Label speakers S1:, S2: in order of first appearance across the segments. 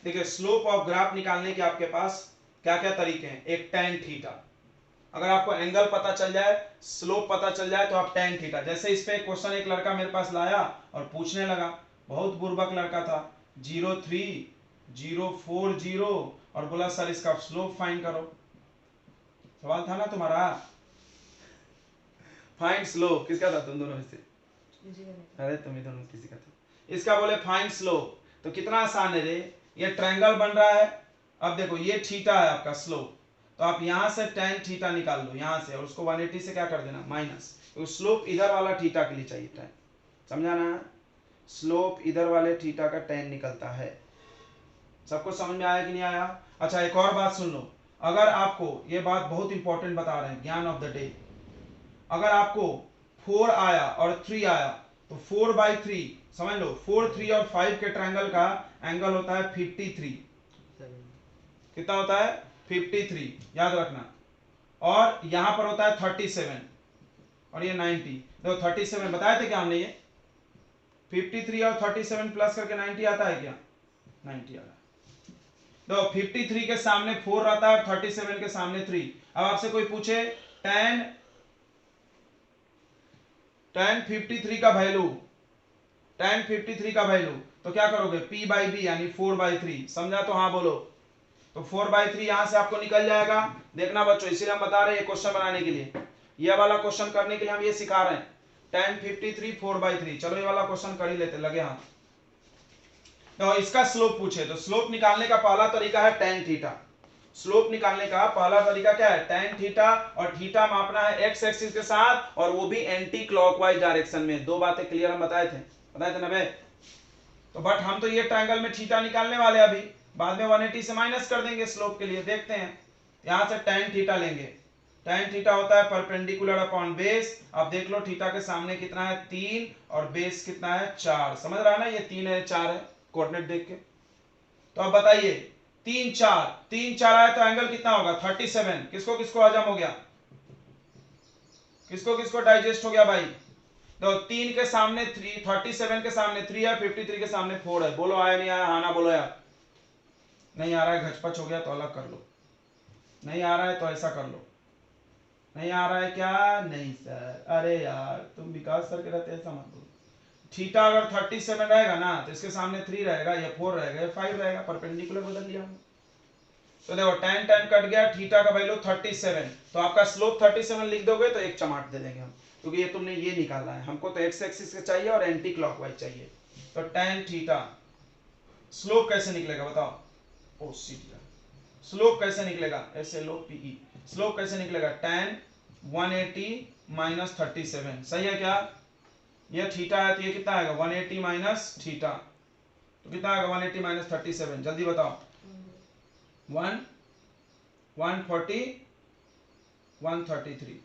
S1: देखिए slope of graph निकालने के आपके पास क्या क्या तरीके हैं। एक tan थीटा, अगर आपको एंगल पता चल जाए, स्लोप पता चल जाए तो आप tan थीटा, जैसे इस पे क्वेश्चन एक लड़का मेरे पास लाया और पूछने लगा, बहुत बुर्बक लड़का था, 03040 और बोला सर इसका स्लोप फाइंड करो। सवाल था ना तुम्हारा, फाइंड स्लोप, किसका था तुम दोनों में से? अरे तुम ही दोनों किसी का था। इसका बोले फाइंड स्लोप, तो कितना आसान है रे, ये ट्रायंगल बन रहा है। अब देखो ये थीटा है आपका स्लोप, तो आप यहां से tan थीटा निकाल लो यहां से, और उसको 180 से क्या कर देना माइनस, तो स्लोप इधर वाला थीटा के लिए चाहिए tan, समझा ना? स्लोप इधर वाले थीटा का tan निकलता है। सबको समझ में आया कि नहीं आया? अच्छा एक और बात सुन लो, अगर आपको ये बात बहुत इंपॉर्टेंट बता रहे हैं, ज्ञान ऑफ द डे, अगर आपको 4 आया और 3 आया तो 4/3 समझ लो, 4, 3 और 5 के ट्रायंगल का एंगल होता है 53। कितना होता है? 53, याद रखना। और यहां पर होता है 37 और ये 90। देखो 37 बताए थे क्या हमने, ये 53 और 37 प्लस करके 90 आता है क्या? 90 आ रहा है। तो 53 के सामने 4 रहता है और 37 के सामने 3। अब आपसे कोई पूछे tan 53 का वैल्यू, tan 53 का वैल्यू, तो क्या करोगे? p/b यानी 4/3, समझा? तो हाँ बोलो। तो 4/3 यहां से आपको निकल जाएगा। देखना बच्चों, इसीलिए हम बता रहे हैं क्वेश्चन बनाने के लिए, ये वाला क्वेश्चन करने के लिए हम ये सिखा रहे हैं। tan 53 4/3, चलो ये वाला क्वेश्चन कर ही लेते, लगे हाथ। तो इसका स्लोप पूछे, तो स्लोप निकालने का पहला तरीका है tan थीटा। स्लोप निकालने का पहला तरीका क्या है? tan थीटा, और थीटा मापना है x एक्सिस के साथ, और वो भी एंटी क्लॉकवाइज डायरेक्शन में। दो बातें क्लियर हम बताए थे ना भाई? तो बट हम तो ये ट्रायंगल में थीटा निकालने वाले, अभी बाद में 180 से माइनस कर देंगे स्लोप के लिए, देखते हैं। यहां से tan थीटा लेंगे, tan थीटा होता है परपेंडिकुलर अपॉन बेस। अब देख लो थीटा के सामने कितना है? 3, और बेस कितना है? 4। समझ रहा है ना? ये 3 है 4 है, कोऑर्डिनेट देख के। तो अब बताइए 3 4 आया तो एंगल कितना होगा? 37। किसको किसको हजम हो गया? किसको किसको डाइजेस्ट हो गया भाई? तो 3 के सामने 3, 37 के सामने 3 है, 53 के सामने 4 है। बोलो आया नहीं आया? हाँ ना बोलो यार। नहीं आ रहा है, घचपच हो गया तो अलग कर लो, नहीं आ रहा है तो ऐसा कर लो। नहीं आ रहा है क्या? नहीं सर, अरे यार तुम विकास सर के रहते ऐसा मत बोलो। थीटा अगर 37 रहेगा ना तो इसके सामने 3 रहेगा, या 4 रहेगा, या 5 रहेगा, परपेंडिकुलर बदल लिया हमने। तो देखो tan कट गया, थीटा का वैल्यू 37, तो आपका स्लोप 37 लिख दोगे तो एक चमाट दे देंगे हम, क्योंकि ये तुमने ये निकाला है, हमको तो एक्स एक्सिस का चाहिए और एंटी क्लॉकवाइज चाहिए। तो tan थीटा स्लोप कैसे निकलेगा बताओ? ओ सीट, स्लोप कैसे निकलेगा? SLOPE, स्लोप कैसे निकलेगा? tan 180 माइनस 37, सही है क्या? ये थीटा है तो ये कितना आएगा? 180 माइनस थीटा, तो कितना आएगा? 180 माइनस 37, जल्दी बताओ। 140 133,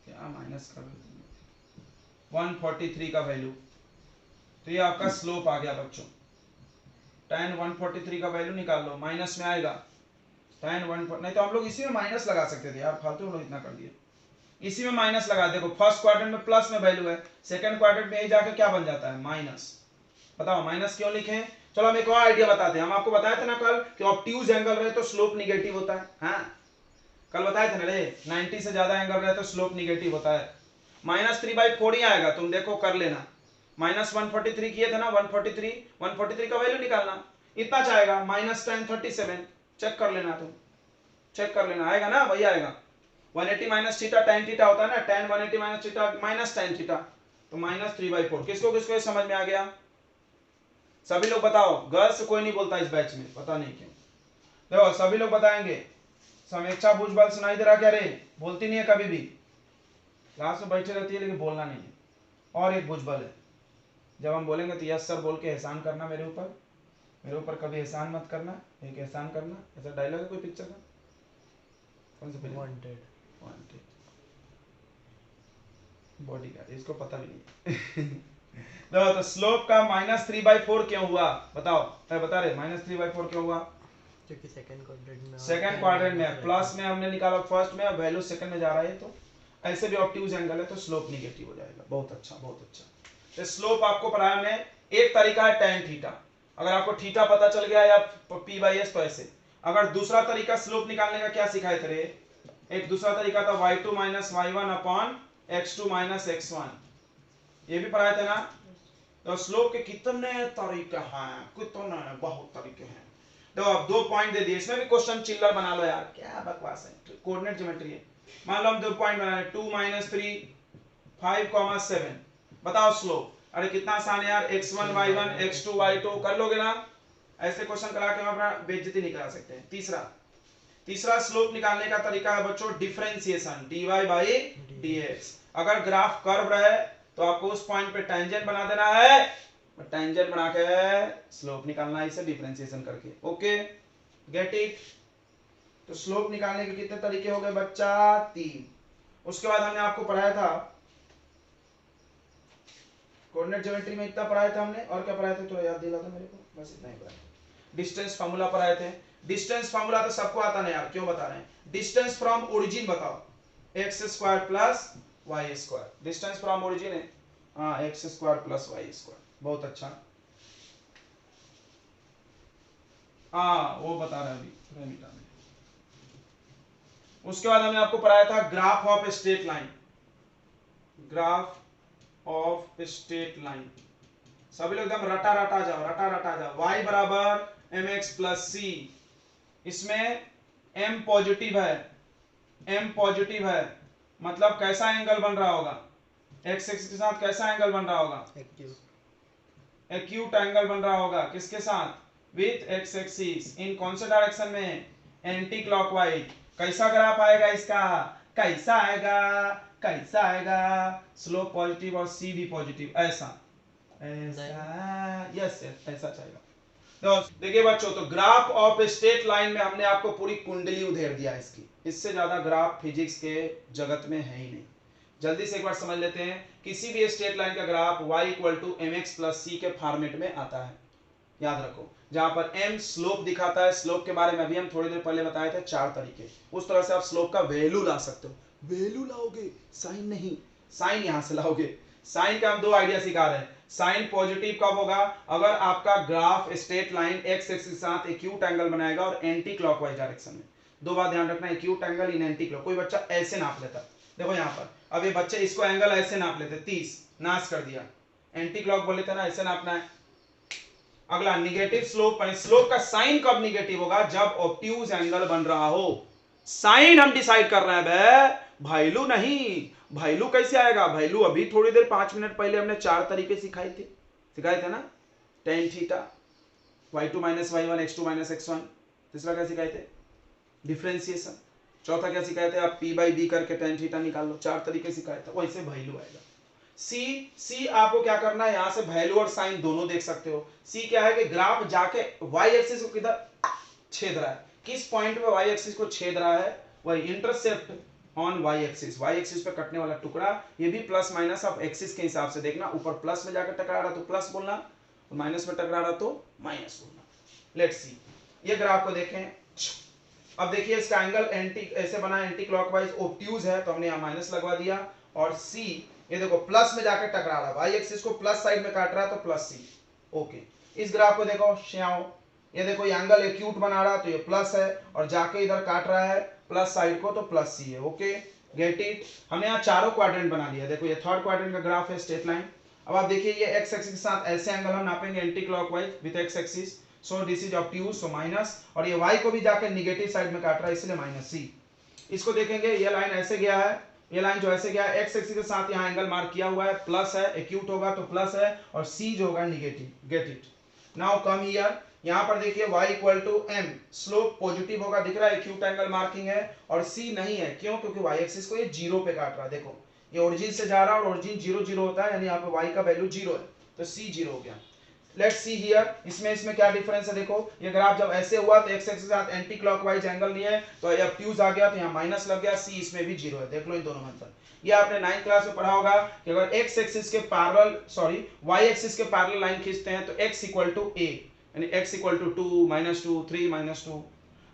S1: क्या माइनस कर रहे हो? 143 का वैल्यू, तो ये आपका स्लोप आ गया बच्चों। tan 143 का वैल्यू निकाल लो, माइनस में आएगा tan 1, नहीं तो हम लोग इसी में माइनस लगा सकते थे यार, फालतू हम लोग इतना कर दिए। इसी में माइनस लगा, देखो फर्स्ट क्वाड्रेंट में प्लस में वैल्यू है, सेकंड क्वाड्रेंट में यही जाके क्या बन जाता है? माइनस। बताओ माइनस क्यों लिखे? चलो हम एक और आइडिया बताते हैं। हम आपको बताए थे ना कल कि ऑब्ट्यूज एंगल रहे तो स्लोप निगेटिव होता है। हाँ कल बताए थे ना रे, 90 से ज्यादा एंगल रहे तो स्लोप निगेटिव होता है। -3/4 ही आएगा, तुम देखो कर लेना। -143 किए थे ना, 143 का वैल्यू निकालना, इतना चाहेगा -tan 37, चेक कर लेना, तुम चेक कर लेना, आएगा ना? वही आएगा। 180 माइनस थीटा tan थीटा होता है ना, tan 180 minus theta minus tan theta, तो -3/4। किसको किसको समझ में आ गया? सभी लोग बताओ, गर्ल्स कोई नहीं बोलता इस बैच में, पता नहीं क्यों। देखो सभी लोग बताएंगे। समीक्षा भुजबल सुनाई दे रहा क्या रे? बोलती नहीं है कभी भी, क्लास में बैठे रहती है लेकिन बोलना नहीं है। और एक भुजबल है, जब हम बोलेंगे तो यस सर बोल के एहसान करना मेरे ऊपर कभी एहसान मत करना, एक एहसान करना। ऐसा डायलॉग है कोई पिक्चर का? कौन सा फिल्म? वांटेड बॉडीगार्ड, इसको पता भी नहीं। तो स्लोप का -3/4 क्यों हुआ बताओ? बता रहे -3/4 क्यों हुआ?
S2: क्योंकि सेकंड
S1: क्वाड्रेंट में प्लस में हमने निकाला, फर्स्ट में, वैल्यू सेकंड में जा रहा है, तो ऐसे भी ऑब्ट्यूज एंगल है तो स्लोप निगेटिव हो जाएगा। बहुत अच्छा बहुत अच्छा। तो स्लोप आपको पढ़ाया हमने एक तरीका है tan थीटा, अगर आपको थीटा पता चल गया या p/s तो ऐसे। अगर दूसरा तरीका स्लोप निकालने का क्या सिखाए थे रे, एक दूसरा तरीका था y2 minus y1 upon x2 minus x1, ये भी पढ़ाए थे ना। तो स्लोप के कितने तरीके हैं, कितने, बहुत तरीके हैं। देखो अब 2 पॉइंट दे दिए, इसमें भी क्वेश्चन चिल्लर बना लो यार, क्या बकवास है, कोऑर्डिनेट ज्योमेट्री है। मान लो हम 2 पॉइंट बनाए 2 - 3 5, 7, बताओ स्लोप। अरे कितना आसान है यार, x1 y1 x2 y2 कर लोगे ना। ऐसे क्वेश्चन करा के हम अपना बेइज्जती नहीं करा सकते हैं। तीसरा स्लोप निकालने का तरीका है बच्चों डिफरेंशिएशन, dy/dx। अगर ग्राफ कर्व रहे तो आपको उस पॉइंट पे टेंजेंट बना देना है, टेंजेंट बना के स्लोप निकालना है, इसे डिफरेंशिएशन करके। Okay, get it. तो स्लोप निकालने के कितने तरीके हो गए बच्चा, 3। उसके बाद हमने आपको पढ़ाया था कोऑर्डिनेट ज्योमेट्री में, इतना पढ़ाया था हमने, और क्या पढ़ाया था थोड़ा याद दिला दो मेरे को, बस इतना ही पढ़ाया। डिस्टेंस फार्मूला पढ़ाए थे। डिस्टेंस फार्मूला तो सबको आता नहीं यार, क्यों बता रहे हैं। डिस्टेंस फ्रॉम ओरिजिन बताओ, x² plus y²। Distance from origin है, हाँ, x² प्लस y²। बहुत अच्छा, हाँ वो बता रहा है अभी मिटा में। उसके बाद हमने आपको पढ़ाया था graph of straight line, graph of straight line. सभी लोग एकदम रटा रटा जाओ। y बराबर mx प्लस c, इसमें m पॉजिटिव है, मतलब कैसा एंगल बन रहा होगा, x एक्सिस के साथ कैसा एंगल बन रहा होगा, एक्यूट एंगल बन रहा होगा, किसके साथ, विथ x एक्सिस। इन कौन से डायरेक्शन में, एंटी क्लॉकवाइज। कैसा ग्राफ आएगा इसका, कैसा आएगा, स्लोप पॉजिटिव और c भी पॉजिटिव, ऐसा यस ऐसा चाहिए। तो देखिए बच्चों, तो ग्राफ ऑफ स्ट्रेट लाइन में हमने आपको पूरी कुंडली उधेड़ दिया इसकी, इससे ज्यादा ग्राफ फिजिक्स के जगत में है ही नहीं। जल्दी से एक बार समझ लेते हैं, किसी भी स्ट्रेट लाइन का ग्राफ y = mx + c के फॉर्मेट में आता है, याद रखो। जहां पर m स्लोप दिखाता है, स्लोप के बारे में अभी हम थोड़ी देर पहले बताए थे 4 तरीके, उस तरह से आप स्लोप का वैल्यू ला सकते हो। वैल्यू लाओगे, साइन नहीं, साइन यहां से लाओगे। साइन का हम 2 आइडिया सिखा रहे हैं। साइन पॉजिटिव कब होगा, अगर आपका graph straight line x axis के साथ एक्यूट एंगल बनाएगा और एंटी क्लॉकवाइज डायरेक्शन में। 2 बात ध्यान रखना, acute angle in anti clock. कोई बच्चा ऐसे नाप लेता, देखो यहां पर, अब ये बच्चे इसको एंगल ऐसे नाप लेते, 30 नाश कर दिया, एंटी क्लॉक बोले थे ना, ऐसे नापना है। अगला निगेटिव स्लोप, स्लोप का साइन कब निगेटिव होगा, जब ऑब्ट्यूज एंगल बन रहा हो। साइन हम डिसाइड कर रहे हैं बे, वैल्यू नहीं। वैल्यू कैसे आएगा, वैल्यू अभी थोड़ी देर 5 मिनट पहले हमने 4 तरीके सिखाए थे ना, tan theta, y2 - y1 x2 - x1। तीसरा क्या सिखाए थे, डिफरेंशिएशन। चौथा क्या सिखाए थे, आप p/b करके tan थीटा निकाल लो। 4 तरीके सिखाए थे, वैसे वैल्यू आएगा। सी आपको क्या करना है, यहां से वैल्यू और साइन दोनों देख सकते हो। सी क्या है कि ग्राफ जाके y एक्सिस को किधर छेद रहा है, किस पॉइंट पे y एक्सिस को छेद रहा है, वही इंटरसेप्ट ऑन y एक्सिस पे कटने वाला टुकड़ा। ये भी प्लस माइनस आप एक्सिस के हिसाब से देखना, ऊपर प्लस में जाकर टकरा रहा तो प्लस बोलना, और माइनस में टकरा रहा तो माइनस बोलना। लेट्स सी, ये ग्राफ को देखें। अब देखिए इसका एंगल एंटी ऐसे बना, एंटी क्लॉकवाइज ऑब्ट्यूज है, तो हमने यहाँ माइनस लगवा दिया। और सी ये देखो प्लस में जाकर टकरा रहा है, वाई एक्सिस को प्लस साइड में काट रहा है तो प्लस सी। ओके, इस ग्राफ को देखो श्याओ, ये देखो ये एंगल एक्यूट बना रहा तो ये प्लस है, और जाके इधर काट रहा है प्लस साइड को तो प्लस सी है। Okay, get it. हमने यहाँ चारों क्वाड्रेंट बना लिया। देखो ये थर्ड क्वाड्रेंट का ग्राफ है, स्ट्रेट लाइन। अब आप देखिए ये एक्स एक्सिस के साथ ऐसे एंगल हम नापेंगे anti clockwise with x axis, so this is obtuse, so minus, और ये y को भी जाकर निगेटिव साइड में काट रहा है इसलिए माइनस सी। इसको देखेंगे, ये लाइन ऐसे गया है, ये लाइन जो ऐसे गया है, एक्स एक्सिस के साथ यहाँ एंगल मार्क किया हुआ है, प्लस है, एक्यूट होगा तो प्लस है, और सी जो होगा negative. Get it. Now come here, यहाँ पर देखिए y = m, स्लोप पॉजिटिव होगा, दिख रहा है, एक्यूट एंगल मार्किंग है, और c नहीं है, क्यों, क्योंकि y एक्सिस को ये 0 पे काट रहा है। देखो ये ओरिजिन से जा रहा है और ओरिजिन 0 0 होता है, यानी यहाँ पे y का वैल्यू 0 है, तो c 0 हो गया। लेट्स सी हियर, इसमें क्या डिफरेंस है। देखो ये ग्राफ जब ऐसे हुआ तो एक्स एक्सिस के साथ एंटी क्लॉकवाइज एंगल नहीं है, तो ये ऑब्ट्यूज आ गया तो यहाँ माइनस लग गया, सी इसमें भी 0 है। देख लो इन दोनों में अंतर। ये आपने 9th क्लास में पढ़ा होगा कि अगर x एक्सिस के पैरेलल y एक्सिस के पैरेलल लाइन खींचते हैं तो x = a, यानी x = 2 -2 3 -2।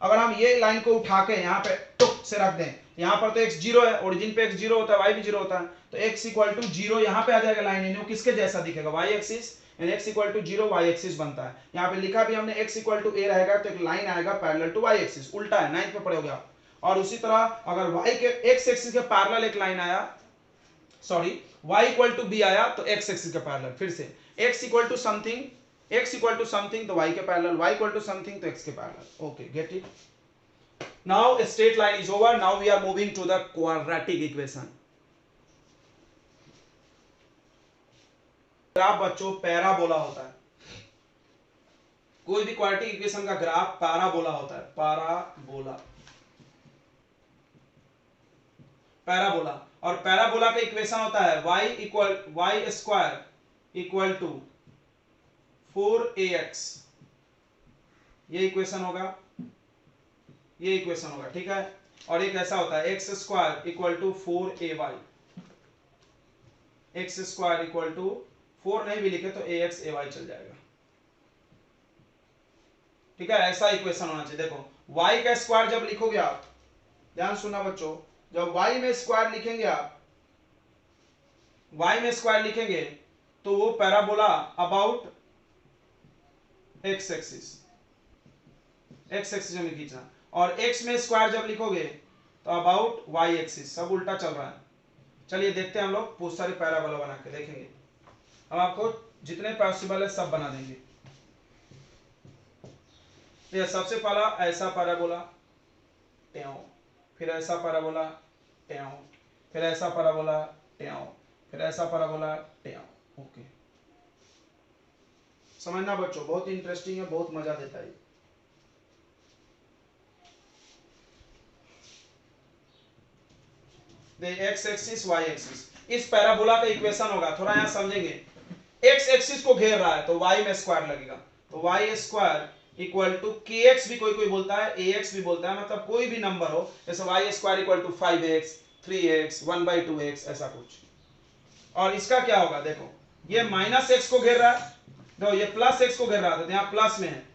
S1: अगर हम ये लाइन को उठा के यहाँ पे टुक से रख दें, यहाँ पर तो x 0 है, ओरिजिन पे x 0 होता है, y भी 0 होता है, तो x = 0 यहाँ पे आ जाएगा लाइन, यानी वो किसके जैसा दिखेगा, y एक्सिस यानी x equal to 0 y axis बनता है। यहाँ पे लिखा भी हमने x इक्वल टू a रहेगा तो एक लाइन आएगा पैरेलल टू y एक्सिस, उल्टा है, 9th पे पढ़ोगे आप। और उसी तरह अगर y के x एक्सिस के पैरेलल एक लाइन आया, sorry y equal to b आया तो x एक्सिस के पैरेलल, फिर से x इक्वल टू समथिंग तो y के parallel, y equal to something तो x के parallel. Okay, get it? Now a straight line is over. Now we are moving to the quadratic equation. Graph बच्चों parabola होता है। कोई भी quadratic equation का ग्राफ पैराबोला होता है, पैराबोला। और पैराबोला का इक्वेशन होता है y square equal to 4ax, ये इक्वेशन होगा, ठीक है। और एक ऐसा होता है x square equal to 4ay, x square equal to 4 नहीं भी लिखे तो ax ay चल जाएगा, ठीक है। ऐसा इक्वेशन होना चाहिए। देखो y का स्क्वायर जब लिखोगे आप, ध्यान सुनना बच्चों, जब y में स्क्वायर लिखेंगे आप, y में स्क्वायर लिखेंगे तो वो पैराबोला अबाउट x एक्सिस में खींचना, और x में स्क्वायर जब लिखोगे तो अबाउट y एक्सिस, सब उल्टा चल रहा है। चलिए देखते हैं हम लोग बहुत सारे पैराबोला बना के देखेंगे। हम आपको जितने पॉसिबल है सब बना देंगे। ये सबसे पहला ऐसा पैराबोला, फिर ऐसा पैराबोला, फिर ऐसा पैराबोला, फिर ऐसा पैराबोला। ओके, समझना बच्चों, बहुत इंटरेस्टिंग है, बहुत मजा देता है। एक्स एक्सिस वाई एक्सिस, इस पैराबोला का इक्वेशन होगा, थोड़ा यहां समझेंगे। एक्स एक्सिस को घेर रहा है तो वाई में स्क्वायर लगेगा, तो वाई स्क्वायर इक्वल टू के एक्स भी कोई बोलता है, ए एक्स भी बोलता है, मतलब कोई भी नंबर हो, जैसे Y square equal to 5x 3x 1/2x ऐसा कुछ। और इसका क्या होगा, देखो ये माइनस एक्स को घेर रहा है, देखो ये प्लस एक्स को घेर रहा था तो यहाँ प्लस में है,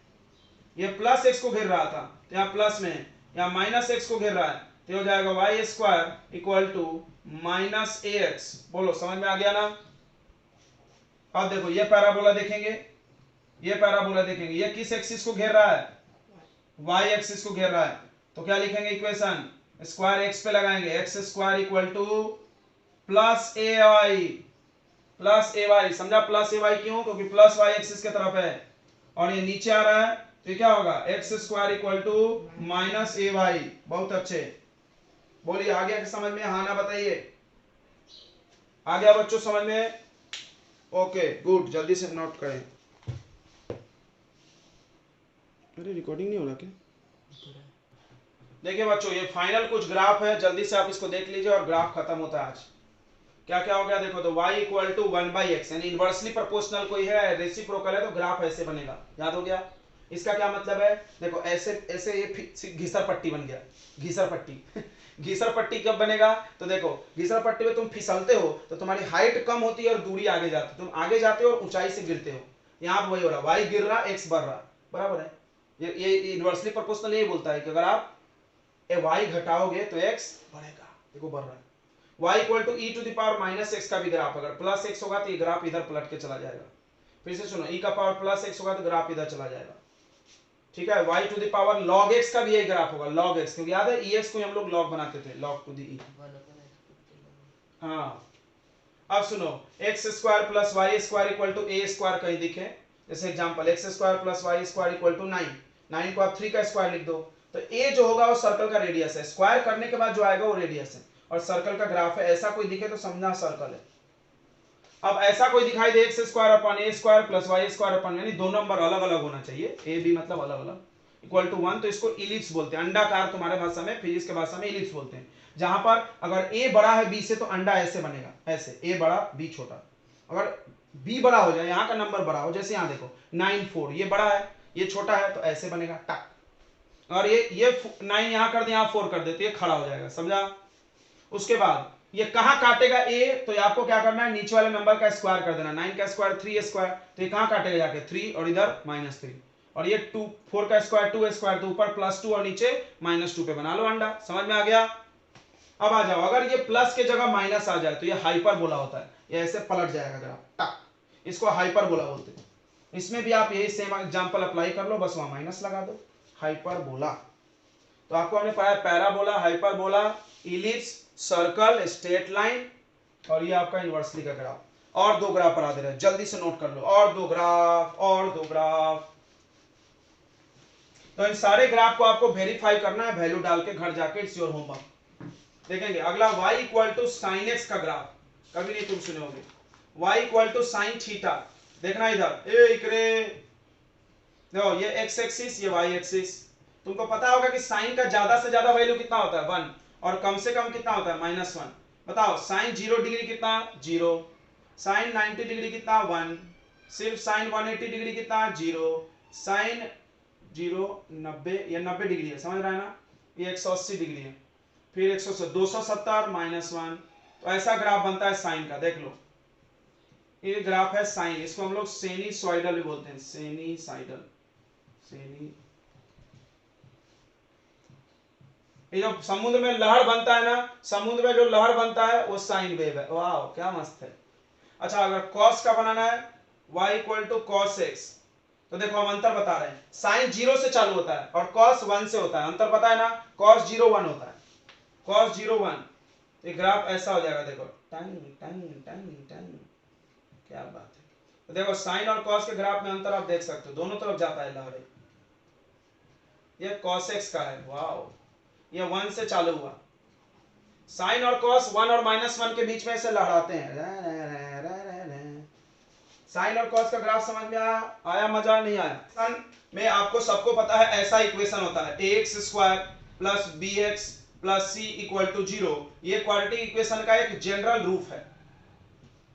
S1: ये प्लस एक्स को घेर रहा था तो यहाँ प्लस में है, यहाँ माइनस एक्स को घेर रहा है तो हो जाएगा y square equal to minus a x. बोलो समझ में आ गया ना? अब देखो ये पैराबोला देखेंगे, ये किस एक्सिस को घेर रहा है, वाई एक्सिस को घेर रहा है, तो क्या लिखेंगे इक्वेशन, स्क्वायर एक्स पे लगाएंगे, x square equal to plus a y, समझा? प्लस ए वाई क्यों? क्योंकि प्लस वाई एक्सिस के तरफ है और ये नीचे आ रहा है तो ये क्या होगा, x square equal to minus a y. बहुत अच्छे, बोलिए आ गया कि समझ में? हाँ ना बताइए, आ गया बच्चों समझ में? ओके गुड, जल्दी से नोट करें। अरे रिकॉर्डिंग नहीं हो रहा क्या? देखिए बच्चों ये फाइनल कुछ ग्राफ है, जल्दी से आप इसको देख लीजिए और ग्राफ खत्म होता है आज। क्या क्या हो गया देखो, तो y इक्वल टू 1/x, यानी इनवर्सली प्रोपोर्शनल कोई है, रेसिप्रोकल है तो ग्राफ ऐसे बनेगा। याद हो गया? इसका क्या मतलब है, देखो ऐसे ऐसे ये घिसर पट्टी बन गया, घिसर पट्टी घिसर पट्टी कब बनेगा, तो देखो घिसर पट्टी में तुम फिसलते हो तो तुम्हारी हाइट कम होती है और दूरी आगे जाती है, तुम आगे जाते हो और ऊंचाई से गिरते हो। यहाँ पर वही हो रहा, y गिर रहा, x बढ़ रहा, बराबर है। ये इनवर्सली प्रोपोर्शनल यही बोलता है कि अगर आप y घटाओगे तो x बढ़ेगा, देखो बढ़ रहा है। y equal to e to the power minus x का भी ग्राफ अगर प्लस एक्स होगा तो ये ग्राफ इधर पलट के चला जाएगा। फिर से सुनो, e का पावर प्लस एक्स होगा तो ग्राफ इधर चला जाएगा, ठीक है। y to the power log x का भी यही ग्राफ होगा, log x, क्योंकि याद है ex को हम लोग log बनाते थे, log टू द e। हाँ अब सुनो, x square plus y square equal to a square कहीं दिखे, जैसे example x square plus y square equal to 9 को आप 3 का स्क्वायर लिख दो, तो ए जो होगा वो सर्कल का रेडियस है, स्क्वायर करने के बाद जो आएगा वो रेडियस है, और सर्कल का ग्राफ है। ऐसा कोई दिखे तो समझना सर्कल है। अब ऐसा कोई दिखाई दे x square upon a square plus y square upon, यानी दो नंबर अलग अलग होना चाहिए, ए बी मतलब अलग अलग, इक्वल टू 1, तो इसको इलिप्स बोलते हैं, अंडाकार तुम्हारे भाषा में, फिजिक्स के भाषा में इलिप्स बोलते हैं। जहां पर अगर a बड़ा है b से तो अंडा ऐसे बनेगा, ऐसे a बड़ा b छोटा। अगर b बड़ा हो जाए, यहाँ का नंबर बड़ा हो, जैसे यहाँ देखो 9 4, ये बड़ा है ये छोटा है तो ऐसे बनेगा टक। और ये 9 यहाँ कर दे, यहाँ 4 कर दे तो ये खड़ा हो जाएगा, समझा? उसके बाद ये कहाँ काटेगा a, तो आपको क्या करना है, नीचे वाले नंबर का स्क्वायर कर देना, 9 का स्क्वायर 3 स्क्वायर, तो ये कहाँ काटेगा जाके 3, और इधर -3, और ये 2 4 का स्क्वायर 2 स्क्वायर, तो ऊपर +2 और नीचे -2 पे बना लो अंडा। समझ में आ गया? अब आ जाओ, अगर ये प्लस के जगह माइनस आ जाए तो ये हाइपरबोला होता है, ये ऐसे पलट जाएगा ग्राफ टक। इसको हाइपरबोला बोलते हैं। इसमें भी आप यही सेम एग्जांपल अप्लाई कर लो, बस वहां माइनस लगा दो, हाइपरबोला। तो आपको हमने पढ़ा है parabola, hyperbola, ellipse, circle, straight line, और ये आपका इनवर्सली का ग्राफ। और दो ग्राफ बना दे रहे हैं, जल्दी से नोट कर लो, और दो ग्राफ, और दो ग्राफ। तो इन सारे ग्राफ को आपको वेरीफाई करना है, वैल्यू डाल के घर जाके, इट्स योर होमवर्क। देखेंगे अगला y equal to sine x का ग्राफ, कभी नहीं तुम सुने होगे, y equal to sine theta. देखना इधर, देखो ये x एक्सिस, ये y एक्सिस। तुमको पता होगा कि साइन का ज्यादा से ज्यादा वैल्यू कितना होता है 1, और कम से कम कितना होता है -1। बताओ साइन 0 डिग्री कितना 0, साइन 90 डिग्री कितना 1, सिर्फ साइन 180 डिग्री कितना 0, साइन 0 90, ये 90 डिग्री है, समझ रहा है ना, ये 180 डिग्री है, फिर 270 -1। तो ऐसा ग्राफ बनता है साइन का, देख लो ये ग्राफ है साइन, इसको हम लोग सेनीसॉइडल भी बोलते हैं, सेनीसॉइडल, ये जो समुद्र में लहर बनता है ना, समुद्र में जो लहर बनता है वो साइन वेव है। वाह क्या मस्त है। अच्छा अगर कॉस का बनाना है, y equal to cos x, तो देखो हम अंतर बता रहे हैं, साइन 0 से चालू होता है और कॉस 1 से होता है, अंतर पता है ना, कॉस 0 1 होता है, कॉस 0 1। तो ये ग्राफ ऐसा हो जाएगा, देखो टन टन टन टन, क्या बात है। तो देखो साइन और कॉस के ग्राफ में अंतर आप देख सकते हो, दोनों तरफ जाता है लहर। ये कॉस एक्स का है, वाओ, ये 1 से चालू हुआ, साइन और कॉस 1 और -1 के बीच में से लहराते हैं। साइन और कॉस का ग्राफ समझ में आया मजा नहीं आया? में आपको सबको पता है ऐसा इक्वेशन होता है ax² plus bx plus c equal to 0। ये क्वाड्रेटिक इक्वेशन का एक जनरल रूप है,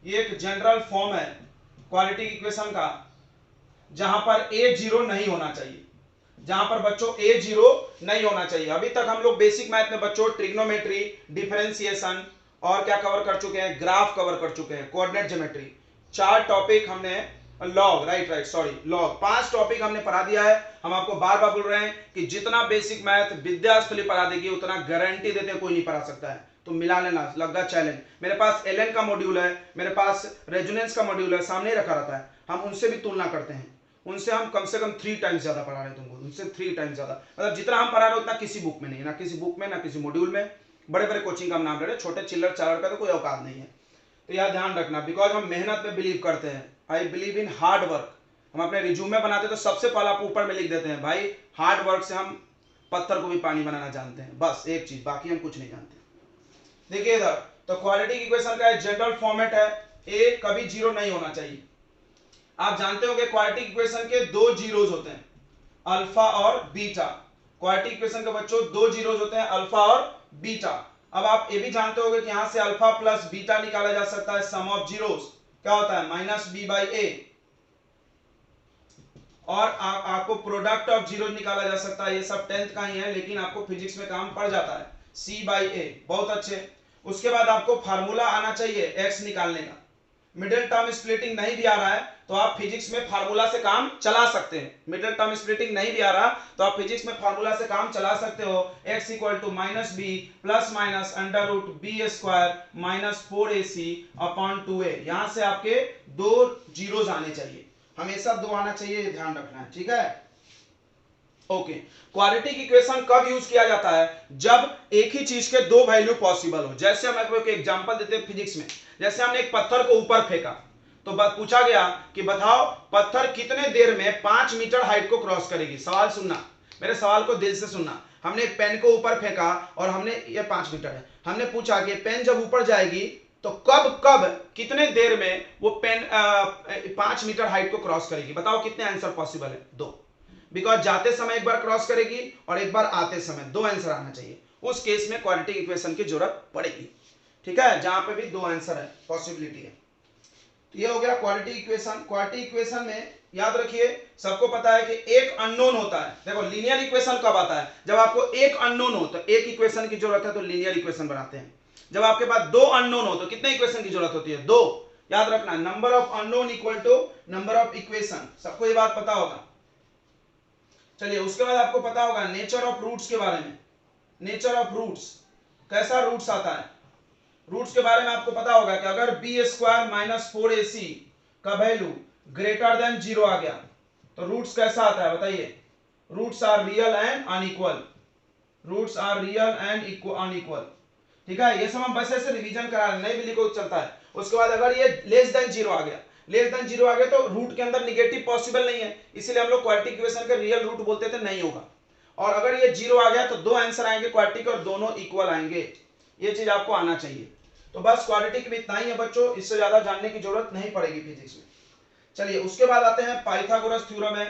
S1: ये एक जनरल फॉर्म है क्वाड्रेटिक इक्वेशन का, जहां पर a 0 नहीं होना चाहिए, जहां पर बच्चों a 0 नहीं होना चाहिए। अभी तक हम लोग बेसिक मैथ में बच्चों ट्रिग्नोमेट्री, डिफरेंशिएशन और क्या कवर कर चुके हैं, ग्राफ कवर कर चुके हैं, कोऑर्डिनेट ज्योमेट्री, 4 टॉपिक हमने, log, right sorry log, 5 topic हमने पढ़ा दिया है। हम आपको बार बार बोल रहे हैं कि जितना बेसिक मैथ विद्यास्थली पढ़ा देगी उतना गारंटी देते कोई नहीं पढ़ा सकता है, तो मिला लेना, लगा चैलेंज। मेरे पास एलएन का मॉड्यूल है, मेरे पास रेजोनेंस का मॉड्यूल है, सामने रखा रहता है, हम उनसे भी तुलना करते हैं, उनसे हम कम से कम 3 टाइम्स ज्यादा पढ़ा रहे हैं तुमको, उनसे 3 टाइम्स ज्यादा, मतलब जितना हम पढ़ा रहे हैं उतना किसी बुक में नहीं है, ना किसी बुक में ना किसी मॉड्यूल में। बड़े बड़े कोचिंग का हम नाम ले रहे हैं, छोटे चिल्लर चालर का तो कोई औकात नहीं है। तो यह ध्यान रखना, बिकॉज हम मेहनत में बिलीव करते हैं, I believe in hard work. हम अपने रिज्यूमे बनाते तो सबसे पहला ऊपर में लिख देते हैं, भाई हार्ड वर्क से हम पत्थर को भी पानी बनाना जानते हैं, बस एक चीज, बाकी हम कुछ नहीं जानते। देखिए इधर, तो क्वाड्रेटिक इक्वेशन का एक जनरल फॉर्मेट है, ए कभी 0 नहीं होना चाहिए। आप जानते हो कि क्वाड्रेटिक इक्वेशन के 2 जीरोस होते हैं, अल्फा और बीटा। क्वाड्रेटिक इक्वेशन के बच्चों 2 जीरोस होते हैं, अल्फा और बीटा। अब आप ये भी जानते होंगे कि यहां से अल्फा प्लस बीटा निकाला जा सकता है, सम ऑफ जीरोस क्या होता है -b/a, और आपको प्रोडक्ट ऑफ जीरो निकाला जा सकता है, ये सब 10th का ही है लेकिन आपको फिजिक्स में काम पड़ जाता है, c/a, बहुत अच्छे। उसके बाद आपको फार्मूला आना चाहिए x निकालने का, मिडिल टर्म स्प्लिटिंग नहीं भी आ रहा है तो आप फिजिक्स में फार्मूला से काम चला सकते हैं, मिडिल टर्म स्प्लिटिंग नहीं भी आ रहा तो आप फिजिक्स में फार्मूला से काम चला सकते हो, x equal to -b plus minus √b² -4ac upon 2a। यहां से आपके 2 जीरोस आने चाहिए, हमेशा 2 आना चाहिए, ये ध्यान रखना है, ठीक है। ओके, क्वाड्रेटिक इक्वेशन कब यूज किया जाता है, जब एक ही चीज के 2 वैल्यू पॉसिबल हो। जैसे हम आपको एक एग्जांपल देते हैं फिजिक्स में, जैसे हमने एक पत्थर को ऊपर फेंका तो पूछा गया कि बताओ पत्थर कितने देर में 5 मीटर हाइट को क्रॉस करेगी। सवाल सुनना, मेरे सवाल को दिल से सुनना। हमने एक पेन को ऊपर फेंका और हमने, ये 5 मीटर है, हमने पूछा कि पेन जब ऊपर जाएगी तो कब कितने देर में वो पेन 5 मीटर हाइट को क्रॉस करेगी। बताओ कितने आंसर पॉसिबल है, 2, बिकॉज जाते समय एक बार क्रॉस करेगी और एक बार आते समय, 2 आंसर आना चाहिए। उस केस में क्वाड्रेटिक इक्वेशन की जरूरत पड़ेगी, ठीक है, जहां पे भी 2 आंसर है, पॉसिबिलिटी है। तो ये हो गया क्वाड्रेटिक इक्वेशन। क्वाड्रेटिक इक्वेशन में याद रखिए, सबको पता है कि एक अननोन होता है। देखो लीनियर इक्वेशन कब आता है, जब आपको एक अननोन हो तो एक इक्वेशन की जरूरत है तो लीनियर इक्वेशन बनाते हैं। जब आपके पास 2 अननोन हो तो कितने इक्वेशन की जरूरत होती है, 2। याद रखना, number of unknown equal to number of equation, सबको ये बात पता होगा। चलिए उसके बाद आपको पता होगा नेचर ऑफ रूट्स के बारे में। नेचर ऑफ रूट्स, कैसा रूट्स आता है, रूट्स के बारे में आपको पता होगा कि अगर b² -4ac का वैल्यू ग्रेटर देन 0 आ गया तो रूट्स कैसा आता है बताइए? Roots are real and unequal, roots are real and unequal. ठीक है, ये सब हम बस ऐसे रिवीजन करा रहे हैं, नहीं भी लिखो चलता है। उसके बाद अगर ये लेस देन 0 आ गया, लेस देन 0 आ गया तो रूट के अंदर निगेटिव पॉसिबल नहीं है, इसीलिए हम लोग क्वाड्रेटिक इक्वेशन के रियल रूट बोलते थे, नहीं होगा। और अगर ये 0 आ गया तो दो आंसर आएंगे क्वाड्रेटिक और दोनों इक्वल आएंगे, ये चीज आपको आना चाहिए। तो बस क्वाड्रेटिक में इतना ही है बच्चों, इससे ज्यादा जानने की जरूरत नहीं पड़ेगी फिजिक्स में। चलिए उसके बाद आते हैं पाइथागोरस थ्योरम है।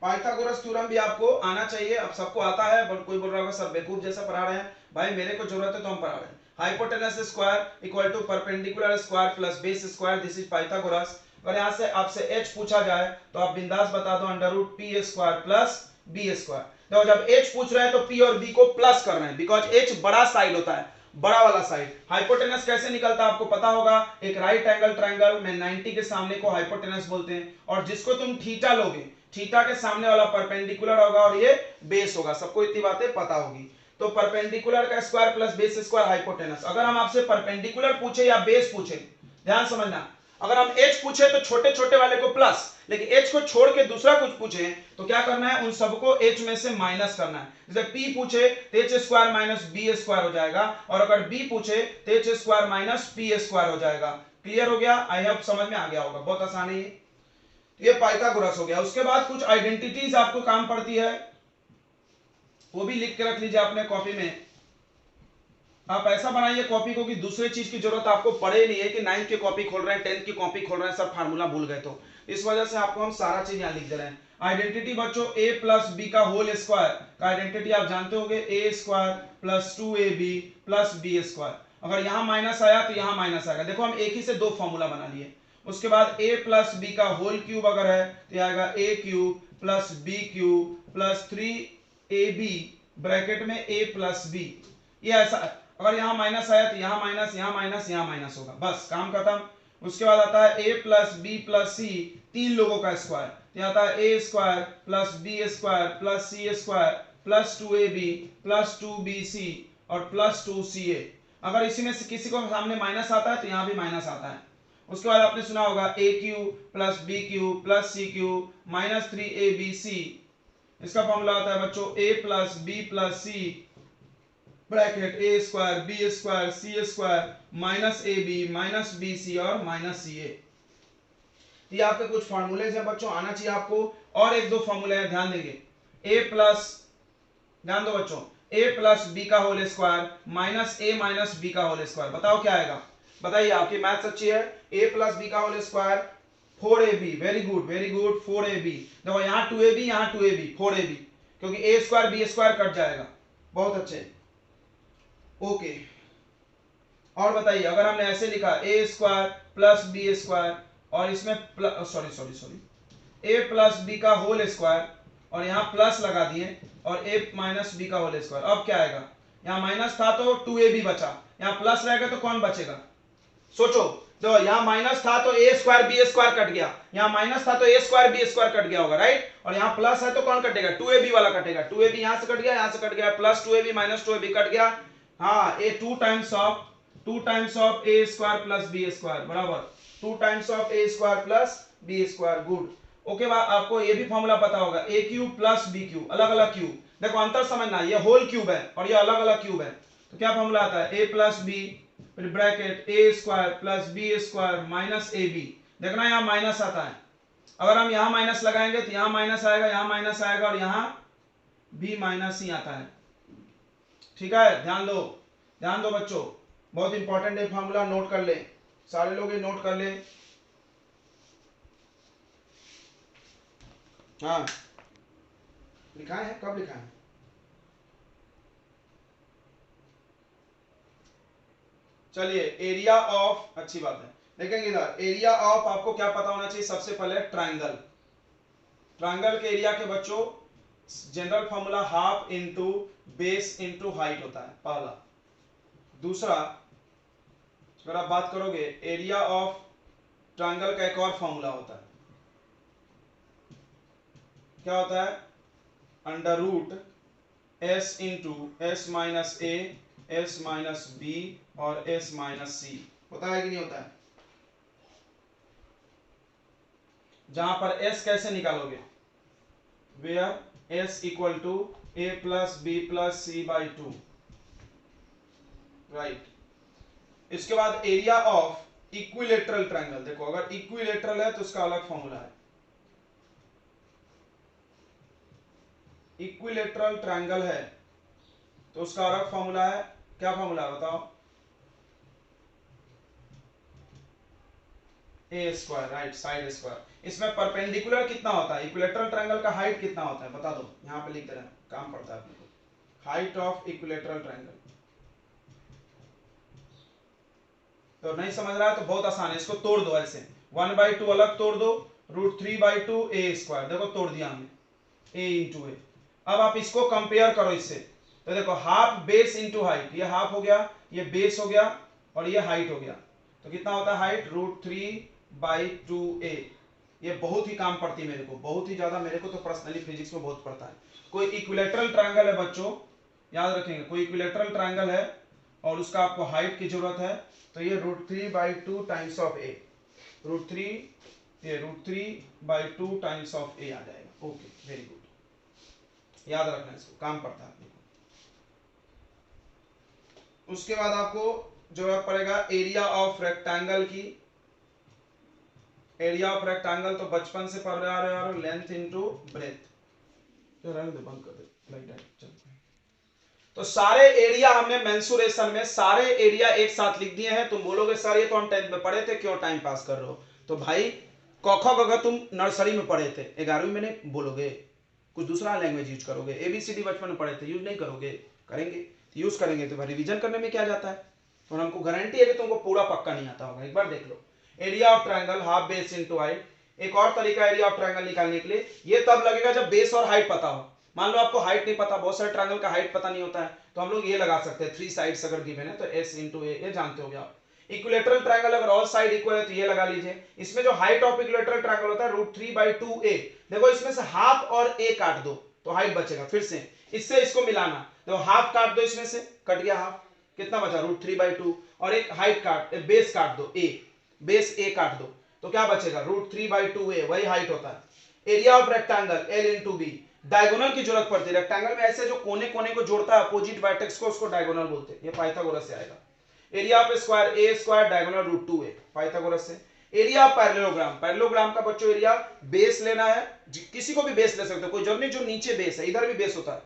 S1: पाइथागोरस थ्योरम भी आपको आना चाहिए, अब सबको आता है, बट कोई बोल रहा होगा सर बेवकूफ जैसा पढ़ा रहे हैं। भाई मेरे को जरूरत है तो हम पढ़ा रहे हैं। Hypotenuse square equal to perpendicular square plus base square, this is Pythagoras. अगर यहां से आपसे h पूछा जाए तो आप बिंदास बता दो under root p square plus b square. देखो जब h पूछ रहे हैं तो p और b को प्लस कर रहे हैं, बिकॉज h बड़ा साइड होता है, बड़ा वाला साइड। हाइपोटेनस कैसे निकलता है आपको पता होगा, एक राइट एंगल ट्रायंगल में 90 के सामने को हाइपोटेनस बोलते हैं, और जिसको तुम थीटा लोगे, थीटा के सामने वाला परपेंडिकुलर होगा और ये बेस होगा, सबको इतनी बातें पता होगी। तो परपेंडिकुलर का square plus base square hypotenuse. अगर हम आपसे परपेंडिकुलर पूछे या बेस पूछे, ध्यान समझना, अगर हम h पूछे तो छोटे छोटे वाले को प्लस, लेकिन h को छोड़ के दूसरा कुछ पूछे तो क्या करना है, उन सबको h में से माइनस करना है। जैसे p पूछे तो h square minus b square हो जाएगा, और अगर b पूछे तो h square minus p square हो जाएगा। क्लियर हो गया? आई होप समझ में आ गया होगा, बहुत आसान है ये। ये पाइथागोरस हो गया। उसके बाद कुछ आइडेंटिटीज आपको काम पड़ती है, वो भी लिख के रख लीजिए अपने कॉपी में। आप ऐसा बनाइए कॉपी को कि दूसरे चीज की जरूरत आपको पड़े नहीं है कि 9th की कॉपी खोल रहे हैं, 10th की कॉपी खोल रहे हैं, सब फार्मूला भूल गए, तो इस वजह से आपको हम सारा चीज यहां लिख दे रहे हैं। आइडेंटिटी बच्चों a प्लस बी का होल स्क्वायर का आइडेंटिटी आप जानते होंगे, a square plus 2ab plus b square. अगर यहां माइनस आया तो यहां माइनस आएगा। देखो हम एक ही से दो फॉर्मूला बना लिए। उसके बाद a प्लस बी का होल क्यूब अगर है तो यह आएगा a cube plus b cube plus 3ab bracket में a प्लस बी। ये ऐसा, अगर यहां माइनस आया तो यहां माइनस, यहां माइनस, यहां माइनस होगा, बस काम खत्म। उसके बाद आता है a plus b plus c, तीन लोगों का स्क्वायर, यहाँ आता है a square plus b square plus c square plus 2ab plus 2bc और प्लस 2ca। अगर इसी में से किसी को सामने माइनस आता है तो यहाँ भी माइनस आता है। उसके बाद आपने सुना होगा a cube plus b cube plus c cube minus 3abc। इसका फॉर्मूला होता है बच्चों a plus b plus c bracket a square b square c square minus a b minus b c और माइनस सी ए। ये आपके कुछ फॉर्मूले हैं बच्चों, आना चाहिए आपको। और एक दो फॉर्मूले हैं, ध्यान देंगे। a प्लस, ध्यान दो बच्चों, a प्लस बी का whole square minus a minus b का होल स्क्वायर, बताओ क्या आएगा? बताइए, आपकी मैथ्स अच्छी है। a प्लस बी का whole square 4ab, very good very good, 4ab। देखो यहाँ 2ab यहाँ 2ab 4ab, क्योंकि a square b square cut जाएगा, बहुत अच्छे, ओके। और बताइए, अगर हमने ऐसे लिखा a square plus b square और इसमें a प्लस बी का होल स्क्वायर और यहाँ प्लस लगा दिए और a माइनस बी का होल स्क्वायर, अब क्या आएगा? यहाँ माइनस था तो 2ab बचा, यहाँ प्लस रहेगा तो कौन बचेगा? सोचो, जो यहाँ माइनस था तो a square b square cut गया, यहाँ माइनस था तो a square b square cut गया होगा, राइट? और यहाँ प्लस है तो कौन कटेगा? 2ab वाला कटेगा। 2ab यहाँ से कट गया, यहाँ से कट गया, plus 2ab minus 2ab cut गया। हाँ, a 2 times of a square plus b square बराबर 2 times of a square plus b square, good, okay. आपको ये भी फॉर्मूला पता होगा, a cube plus b cube, अलग अलग क्यूब, देखो अंतर समझना, ये होल क्यूब है और ये अलग अलग क्यूब है, तो क्या फॉर्मूला आता है? a plus b bracket a square plus b square minus ab। देखना यहाँ माइनस आता है, अगर हम यहाँ माइनस लगाएंगे तो यहाँ माइनस आएगा, यहाँ माइनस आएगा और यहाँ भी माइनस ही आता है, ठीक है? ध्यान दो बच्चों, बहुत इंपॉर्टेंट है फॉर्मूला, नोट कर ले, सारे लोग ये नोट कर ले। हाँ, लिखा है, कब लिखा है? चलिए, एरिया ऑफ, अच्छी बात है, देखेंगे इधर, एरिया ऑफ आपको क्या पता होना चाहिए? सबसे पहले ट्रायंगल, ट्रायंगल के एरिया के बच्चों general formula half into base into height होता है, पहला। दूसरा, अगर आप बात करोगे एरिया ऑफ ट्रायंगल का एक और फॉर्मूला होता है, क्या होता है? Under root s into s minus a s minus b और एस माइनस सी। होता है कि नहीं होता है? जहां पर s कैसे निकालोगे, where s equal to a plus b plus c by two, राइट। इसके बाद एरिया ऑफ इक्विलेटरल ट्रायंगल, देखो अगर इक्विलेटरल है तो उसका अलग फॉर्मूला है। इक्विलेटरल ट्रायंगल है तो उसका अलग फॉर्मूला है। क्या फॉर्मूला है बताओ? ए स्क्वायर, राइट, साइड स्क्वायर। इसमें परपेंडिकुलर कितना होता है? इक्विलेटरल ट्रायंगल का हाइट कितना होता है बता दो, यहां पे लिख दे रहे हैं, काम पड़ता है अपने को। Height of equilateral triangle. तो नहीं समझ रहा है तो बहुत आसान है, इसको तोड़ दो ऐसे, 1/2 अलग तोड़ दो, √3/2 ए स्क्वायर, देखो तोड़ दिया हमने, ए इंटू ए। अब आप इसको कंपेयर करो इससे, तो देखो हाफ बेस इंटू हाइट, ये हाफ हो गया, ये बेस हो गया और ये हाइट हो गया, तो कितना होता है हाइट? √3/2a। ये बहुत ही काम पड़ती है मेरे को, बहुत ही ज्यादा, मेरे को तो पर्सनली फिजिक्स में बहुत पड़ता है। कोई इक्विलेटरल ट्रायंगल है बच्चों, याद रखेंगे, कोई इक्विलेटरल ट्रायंगल है और उसका आपको हाइट की जरूरत है, तो ये √3/2 times of a, √3/2 times of a आ जाएगा। ओके, वेरी गुड, याद रखना इसको, काम पड़ता है आपको। उसके बाद आपको जरूरत पड़ेगा एरिया ऑफ रेक्टेंगल की। एरिया ऑफ रेक्टेंगल तो बचपन से पढ़ रहे आ रहे हो, लेंथ इनटू ब्रेथ। तो रहने दे, बंद कर दे, लाइट है, चल। तो सारे एरिया हमने मेंसुरेशन में सारे एरिया एक साथ लिख दिए हैं। तुम बोलोगे सर ये तो हम 10th में पढ़े थे, क्यों टाइम पास कर रहे हो? तो भाई क ख ग घ तुम नर्सरी में पढ़े थे, 11वीं में नहीं बोलोगे, कुछ दूसरा लैंग्वेज यूज करोगे। ABCD बचपन में पढ़े थे, यूज नहीं करोगे? करेंगे, यूज करेंगे तो रिवीजन करने में क्या जाता है? तो हमको गारंटी है कि तुमको पूरा पक्का नहीं आता होगा। एक बार देख लो, area of triangle half base into height. एक और तरीका एरिया ऑफ ट्रायंगल निकालने के लिए, ये तब लगेगा जब बेस और हाइट पता हो। मान लो आपको हाइट नहीं पता, बहुत सारे ट्रायंगल का हाइट पता नहीं होता है, तो हम लोग ये लगा सकते हैं, 3 साइड्स अगर गिवन है तो s इंटू ए, ये जानते होगे आप। इक्विलेटरल ट्रायंगल अगर ऑल साइड इक्वल है तो ये लगा लीजिए। इसमें जो हाइट ऑफ इक्विलेटरल ट्रायंगल होता है √3/2a, देखो इसमें से हाफ और a काट दो तो हाइट बचेगा। फिर से इससे इसको मिलाना, तो हाफ काट दो, इसमें से कट गया हाफ, कितना बचा? √3/2, और एक हाइट काट, बेस काट दो, a, बेस a काट दो, तो क्या बचेगा? √3/2a, वही हाइट होता है। Area of rectangle L into b. Diagonal की जरूरत पड़ती है रेक्टेंगल में, ऐसे जो कोने कोने को जोड़ता है अपोजिट वर्टेक्स को, उसको डायगोनल बोलते हैं। ये पाइथागोरस से आएगा। Area of square A square diagonal √2a, Pythagoras से। एरिया ऑफ पैरेललोग्राम, पैरेललोग्राम का बच्चों एरिया, बेस लेना है, किसी को भी बेस ले सकते हो, कोई जरूरी जो नीचे बेस है, इधर भी बेस होता है,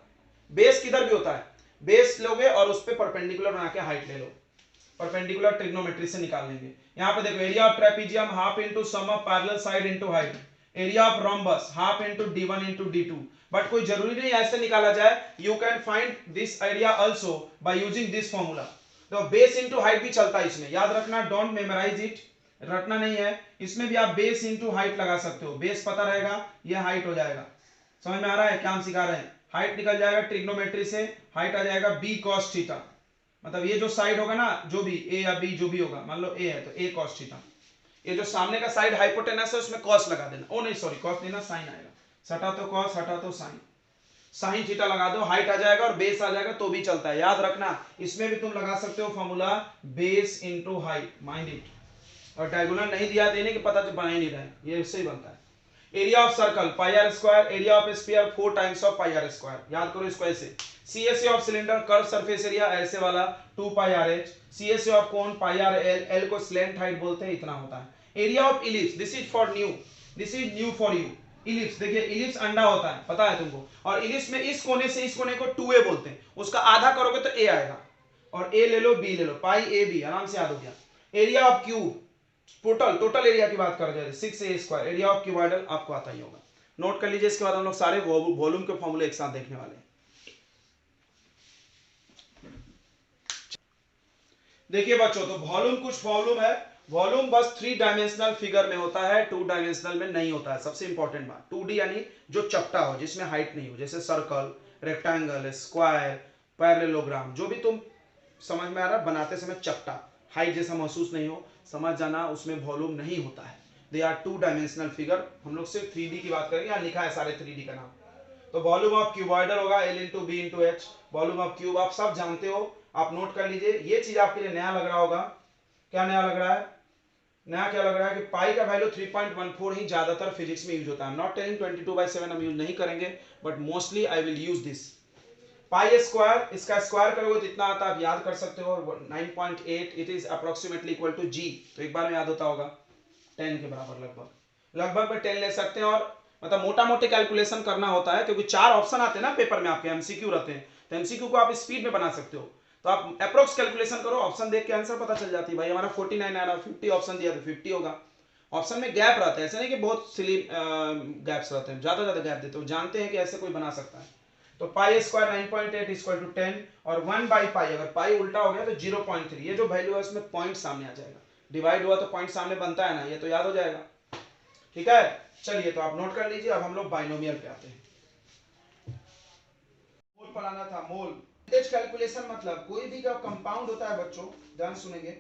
S1: बेस किधर भी होता है, बेस लोगे और उस पर परपेंडिकुलर बना के हाइट ले लो, परपेंडिकुलर ट्रिग्नोमेट्री से निकाल लेंगे। यहाँ पे देखो, area of trapezium half into sum of parallel side into height. Area of rhombus half into d1 into d2। But कोई जरूरी नहीं ऐसे निकाला जाए, you can find this area also by using this formula. तो बेस इंटू हाइट भी चलता है इसमें, याद रखना, डोंट मेमोराइज इट, रटना नहीं है। इसमें भी आप बेस इंटू हाइट लगा सकते हो, बेस पता रहेगा, ये हाइट हो जाएगा। समझ में आ रहा है क्या हम सिखा रहे हैं? हाइट निकल जाएगा ट्रिग्नोमेट्री से, हाइट आ जाएगा b cos थीटा, मतलब ये जो साइड होगा ना, जो भी a या b जो भी होगा, मान लो a है तो a cos थीटा। ये जो सामने का साइड हाइपोटेनस है उसमें cos लगा देना, ओ नहीं सॉरी cos नहीं ना, sin आएगा, सटा तो cos हटा तो sin, sin थीटा लगा दो, हाइट आ जाएगा और बेस आ जाएगा तो भी चलता है। याद रखना, इसमें भी तुम लगा सकते हो formula base into height, mind it. और डायगोनल नहीं दिया देने के पता बना ही नहीं रहा है, ये इससे ही बनता है। Area of circle pi r square, area of sphere 4 times of pi r square. याद करो इसको ऐसे। CSA of cylinder curve surface area ऐसे वाला 2 pi r h. CSA of cone pi r l, l को स्लैंट हाइट बोलते हैं, इतना होता है। Area of ellipse, this is for new, this is new for you. Ellipse देखिए, ellipse अंडा होता है, पता है तुमको, और इलिप्स में इस कोने से इस कोने को 2a बोलते हैं, उसका आधा करोगे तो a आएगा, और a ले लो b ले लो, पाई a b, आराम से याद हो गया। Area of cube, total area की बात कर रहे हैं, 6a square. Area of cuboidal आपको आता ही होगा, नोट कर लीजिए। इसके बाद हम लोग सारे वॉल्यूम के फॉर्मूले एक साथ देखने वाले हैं। देखिए बच्चों, तो वॉल्यूम कुछ वॉल्यूम है, वॉल्यूम बस 3 डायमेंशनल फिगर में होता है, 2 डायमेंशनल में नहीं होता है। सबसे इंपॉर्टेंट बात, 2D यानी जो चपटा हो, जिसमें हाइट नहीं हो, जैसे सर्कल, रेक्टेंगल, स्क्वायर, पैरेललोग्राम, जो भी तुम समझ में आ रहा बनाते समय चपटा, हाइट जैसा महसूस नहीं हो, समझ जाना, उसमें वॉल्यूम नहीं होता है। They are 2 dimensional figure. हम लोग सिर्फ 3D की बात करेंगे, यहाँ लिखा है सारे 3D का नाम। तो वॉल्यूम ऑफ क्यूबॉइडल होगा L into b into h. Volume of cube आप सब जानते हो, आप नोट कर लीजिए। ये चीज आपके लिए नया लग रहा होगा क्या नया लग रहा है? नया क्या लग रहा है कि पाई का वैल्यू 3.14 ही ज्यादातर फिजिक्स में यूज होता है। नॉट टेलिंग 22/7 हम यूज नहीं करेंगे, but mostly I will use this. Pi square, इसका स्क्वायर करोगे तो इतना आता है, आप याद कर सकते हो 9.8, it is approximately equal to g, तो एक बार में याद होता होगा 10 के बराबर लगभग। लगभग में 10 ले सकते हैं, और मतलब मोटा मोटे कैलकुलेशन करना होता है क्योंकि 4 ऑप्शन आते हैं ना पेपर में, आपके एमसीक्यू रहते हैं, तो एमसीक्यू को आप स्पीड में बना सकते हो, तो आप अप्रोक्स कैलकुलेशन करो, ऑप्शन देख के आंसर पता चल जाती है। भाई हमारा 49 आ रहा, 50 ऑप्शन दिया तो 50 होगा। ऑप्शन में गैप रहता है, ऐसा नहीं कि बहुत सिली गैप्स रहते हैं, ज्यादा गैप देते हो, जानते हैं कि ऐसे कोई बना सकता है। तो पाई स्क्वायर 9.8 इक्वल टू 10, और 1 बाई पाई, अगर पाई उल्टा हो गया तो 0.3, ये जो वैल्यू है उसमें पॉइंट सामने आ जाएगा, डिवाइड हुआ तो पॉइंट सामने बनता है ना, ये तो याद हो जाएगा। ठीक है, चलिए तो आप नोट कर लीजिए। अब हम लोग बाइनोमियल पे आते हैं। मोल पढ़ाना था, मोल कैलकुलेशन, मतलब कोई भी जो कंपाउंड होता है बच्चों, ध्यान सुनेंगे,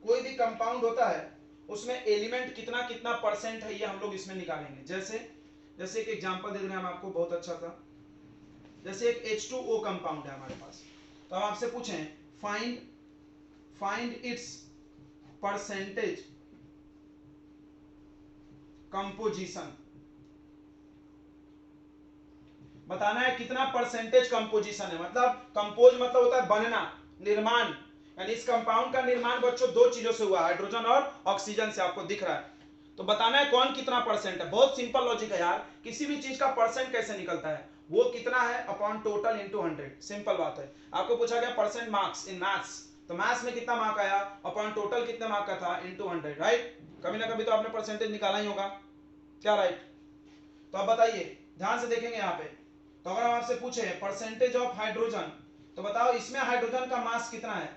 S1: कोई भी कंपाउंड होता है उसमें एलिमेंट कितना कितना परसेंट है, ये हम लोग इसमें निकालेंगे। जैसे एक एग्जांपल दे रहे हैं हम आपको, बहुत अच्छा था। जैसे एक H2O कंपाउंड है हमारे पास, तो हम आपसे पूछें फाइंड इट्स परसेंटेज कंपोजिशन, बताना है कितना परसेंटेज कंपोजिशन है। मतलब कंपोज मतलब होता है बनना, निर्माण, यानी इस कंपाउंड का निर्माण बच्चों दो चीजों से हुआ, हाइड्रोजन और ऑक्सीजन से, आपको दिख रहा है। तो बताना है कौन कितना परसेंट है। बहुत सिंपल लॉजिक है यार, किसी भी चीज का परसेंट कैसे निकलता है, वो कितना है अपॉन टोटल इंटू 100, सिंपल बात है। आपको पूछा गया परसेंट मार्क्स इन मैथ्स, तो मैथ्स में कितना मार्क आया अपॉन टोटल कितने मार्क का था इंटू 100, राइट। कभी ना कभी तो आपने परसेंटेज निकाला ही होगा, क्या राइट। तो अब बताइए, ध्यान से देखेंगे यहाँ पे, तो अगर हम आपसे पूछे परसेंटेज ऑफ हाइड्रोजन, तो बताओ इसमें हाइड्रोजन का मास कितना है,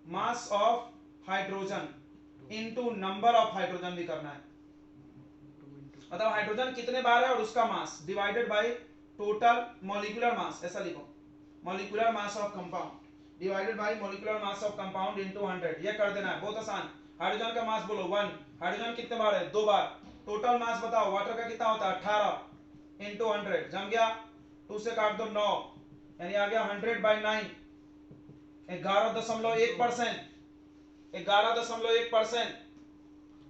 S1: mass of hydrogen into number of hydrogen भी करना है। मतलब हाइड्रोजन कितने बार है और उसका मास divided by total molecular mass, ऐसा लिखो, molecular mass of compound divided by molecular mass of compound into 100, ये कर देना है, बहुत आसान। हाइड्रोजन का मास बोलो 1, हाइड्रोजन कितने बार है, 2 बार। टोटल मास बताओ वाटर का कितना होता है 18 इनटू 100, जम गया, 2 से काट दो 9, यानी आ गया 100/9, 11.1%, 11.1%,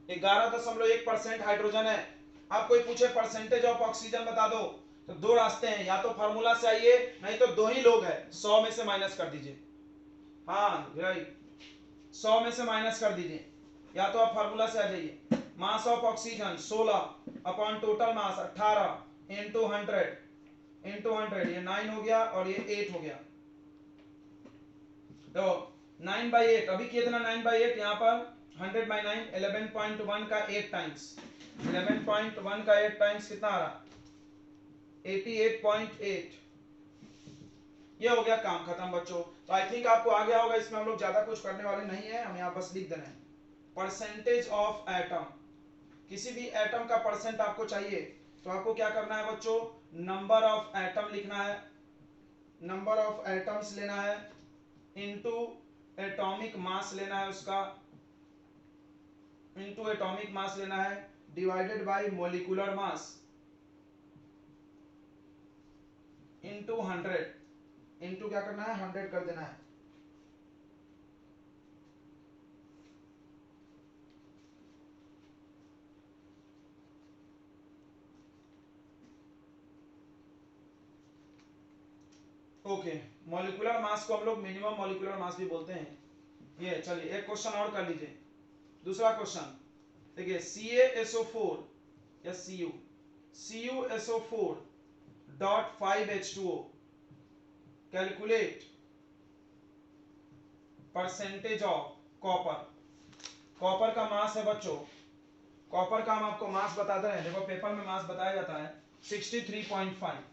S1: 11.1% हाइड्रोजन है। आप कोई पूछे परसेंटेज ऑफ ऑक्सीजन बता दो, तो दो रास्ते हैं, या तो फार्मूला से आइए, नहीं तो दो ही लोग हैं, 100 में से माइनस कर दीजिए। हाँ राइट, 100 में से माइनस कर दीजिए, या तो आप फार्मूला से आ जाइए। Mass of oxygen 16 upon total mass 18 into 100, ये 9 हो गया और ये 8 हो गया। तो 9/8 अभी कितना 9/8, यहाँ पर 100/9, 11.1 का 8 टाइम्स, 11.1 का 8 टाइम्स कितना आ रहा, 88.8। ये हो गया, काम खत्म बच्चों। तो आई थिंक आपको आ गया होगा, इसमें हम लोग ज्यादा कुछ करने वाले नहीं है, हम यहाँ बस लिख देना है परसेंटेज ऑफ एटम। किसी भी एटम का परसेंट आपको चाहिए तो आपको क्या करना है बच्चों, नंबर ऑफ एटम लिखना है, नंबर ऑफ एटम्स लेना है इनटू एटॉमिक मास लेना है उसका, इनटू एटॉमिक मास लेना है divided by molecular mass into 100, into क्या करना है 100 कर देना है। ओके, मॉलिक्यूलर मास को हम लोग मिनिमम मॉलिक्यूलर मास भी बोलते हैं। ये चलिए एक क्वेश्चन और कर लीजिए, दूसरा क्वेश्चन देखिए, CaSO4 या CuSO4.5H2O, calculate percentage of copper. Copper का मास है बच्चों, कॉपर का हम आपको मास बताते हैं, देखो पेपर में मास बताया जाता है 63.5,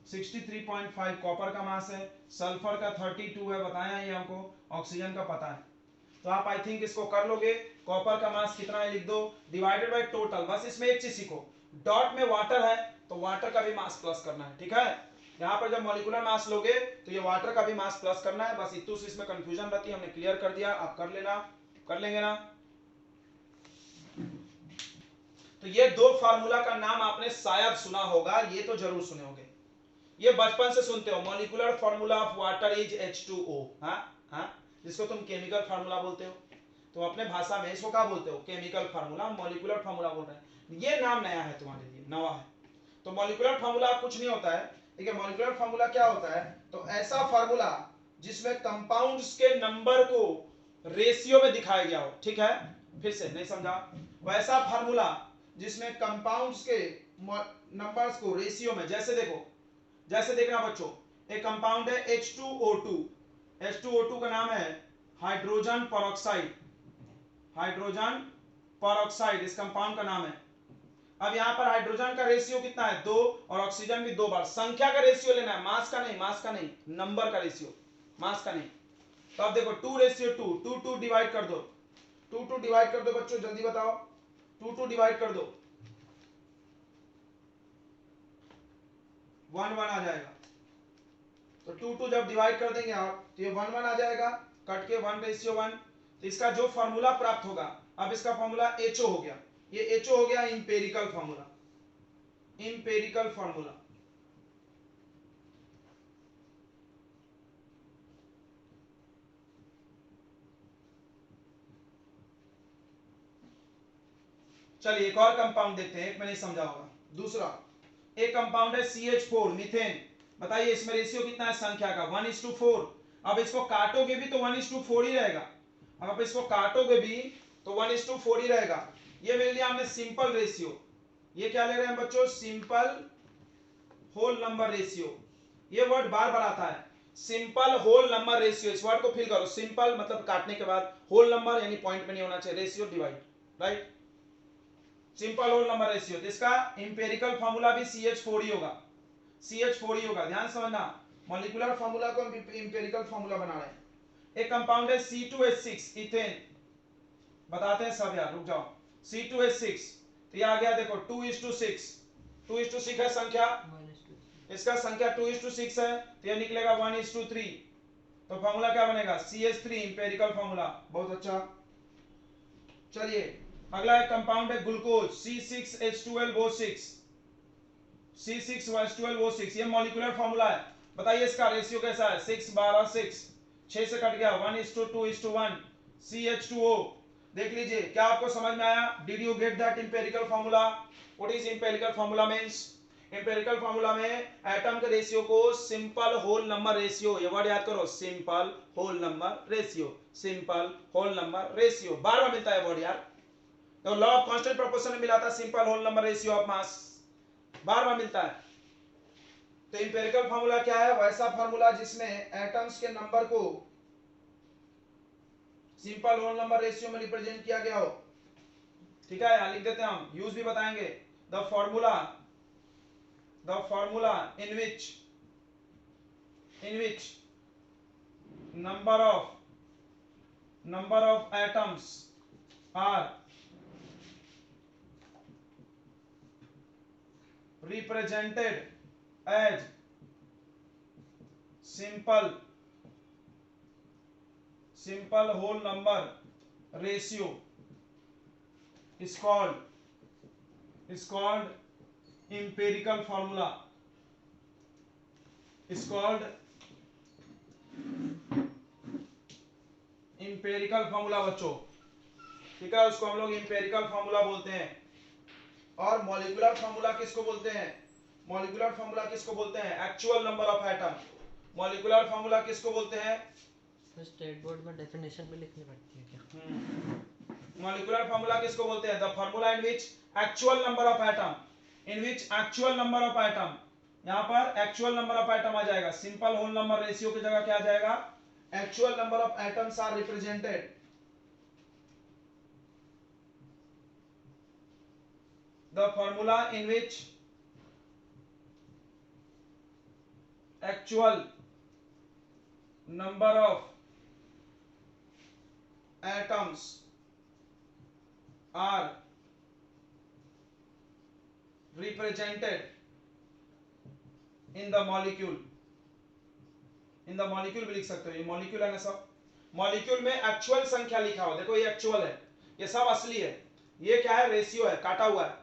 S1: 63.5 कॉपर का मास है, सल्फर का 32 है, बताया ये हमको, ऑक्सीजन का पता है। तो आप आई थिंक इसको कर लोगे, कॉपर का मास कितना है लिख दो डिवाइडेड बाय टोटल। बस इसमें एक चीज सीखो, डॉट में वाटर है तो वाटर का भी मास प्लस करना है, ठीक है। यहाँ पर जब मॉलिक्यूलर मास लोगे तो ये वाटर का भी मास प्लस करना है, बस इतने से इसमें कंफ्यूजन रहती है, हमने क्लियर कर दिया, आप कर लेना, कर लेंगे ना। तो ये दो फार्मूला का नाम आपने शायद सुना होगा, ये तो जरूर सुने होंगे, ये बचपन से सुनते हो, molecular formula of water is H2O, हाँ हाँ, जिसको तुम केमिकल फार्मूला बोलते हो। तो अपने भाषा में इसको क्या बोलते हो, केमिकल फार्मूला, मॉलिक्यूलर फार्मूला बोल रहे हैं। ये नाम नया है तुम्हारे लिए, नवा है। तो मॉलिक्यूलर फार्मूला कुछ नहीं होता है, ठीक है। मॉलिक्यूलर फार्मूला क्या होता है, तो ऐसा फार्मूला जिसमें कंपाउंड्स के नंबर को रेशियो में दिखाया गया हो, ठीक है। फिर से नहीं समझा, वैसा फार्मूला जिसमें कंपाउंड्स के नंबर्स को रेशियो में, जैसे देखो, जैसे देखना बच्चों, एक कंपाउंड है H2O2, H2O2 का नाम है हाइड्रोजन पेरोक्साइड, हाइड्रोजन पेरोक्साइड इस कंपाउंड का नाम है। अब यहां पर हाइड्रोजन का रेशियो कितना है, 2, और ऑक्सीजन भी 2 बार। संख्या का रेशियो लेना है, मास का नहीं, मास का नहीं, नंबर का रेशियो, मास का नहीं। तो अब देखो 2:2, 2 डिवाइड कर दो, 2 डिवाइड कर दो बच्चों, जल्दी बताओ, 2 डिवाइड कर दो, 1 1 आ जाएगा। तो 2 जब डिवाइड कर देंगे आप तो ये 1 1 आ जाएगा, कट के 1:1। तो इसका जो फॉर्मूला प्राप्त होगा, अब इसका फॉर्मूला HO हो गया, ये HO हो गया इंपेरिकल फॉर्मूला, इंपेरिकल फॉर्मूला। चलिए एक और कंपाउंड देखते हैं, एक मैंने समझा होगा। दूसरा एक कंपाउंड है CH4 मीथेन। बताइए इसमें रेशियो कितना है संख्या का, 1:4। अब इसको काटोगे भी तो 1:4 ही रहेगा। अब आप इसको काटोगे भी तो 1:4 ही रहेगा। ये मिल लिया हमने सिंपल रेशियो। ये क्या ले रहे हैं बच्चों, सिंपल होल नंबर रेशियो। ये वर्ड बार बार आता है, सिंपल होल नंबर रेशियो। इस वर्ड को फिल करो, सिंपल मतलब काटने के बाद, होल नंबर यानी पॉइंट में नहीं होना चाहिए, ratio divide, right. Simple whole number ratio, इसका इंपेरिकल फार्मूला भी CH4 ही होगा, CH4 ही होगा। ध्यान समझना, मॉलिक्यूलर फार्मूला को इंपेरिकल फार्मूला बना रहे हैं। एक कंपाउंड है C2H6 इथेन, बताते हैं सब यार, रुक जाओ। C2H6 तो ये आ गया, देखो 2:6, 2:6 है संख्या, इसका संख्या 2:6 है, तो ये निकलेगा 1:3। तो फार्मूला क्या बनेगा, CH3 इंपेरिकल फार्मूला। बहुत अच्छा। चलिए अगला एक कंपाउंड है ग्लूकोज, C6H12O6, C6H12O6, ये मॉलिक्यूलर फार्मूला है। बताइए इसका रेशियो कैसा है, 6 12 6, 6 से कट गया, 1:2:1, CH2O। देख लीजिए क्या आपको समझ में आया, did you get that empirical formula. What is empirical formula means, empirical formula में एटम के रेशियो को सिंपल होल नंबर रेशियो, ये वर्ड याद करो, simple whole number ratio, simple whole number ratio, बार बार मिलता है वर्ड यार। तो लॉ ऑफ कांस्टेंट प्रोपोर्शन में मिला था simple whole number ratio of mass, बार बार मिलता है। तो इंपेरिकल फार्मूला क्या है, वैसा फार्मूला जिसमें एटम्स के नंबर को सिंपल होल नंबर रेशियो में रिप्रेजेंट किया गया हो, ठीक है। यहां लिख देते हैं हम, यूज भी बताएंगे। The formula in which number of atoms are represented as simple whole number ratio is called empirical formula, is called empirical formula बच्चों, ठीक है। उसको हम लोग इंपेरिकल फार्मूला बोलते हैं। और मॉलिक्यूलर फार्मूला किसको बोलते हैं, मॉलिक्यूलर फार्मूला किसको बोलते हैं, actual number of atom. Molecular formula किसको बोलते हैं,
S2: स्टेट बोर्ड में डेफिनेशन भी लिखनी पड़ती है क्या।
S1: मॉलिक्यूलर फार्मूला किसको बोलते हैं, the formula in which actual number of atom, in which actual number of atom, यहां पर एक्चुअल नंबर ऑफ एटम आ जाएगा, सिंपल होल नंबर रेशियो की जगह क्या आ जाएगा, actual number of atoms are represented, the formula in which actual number of atoms are represented in the molecule, in the molecule भी लिख सकते हो, ये मॉलिक्यूल है ना सब, मॉलिक्यूल में एक्चुअल संख्या लिखा हो, देखो ये एक्चुअल है, ये सब असली है, ये क्या है, रेशियो है, काटा हुआ है।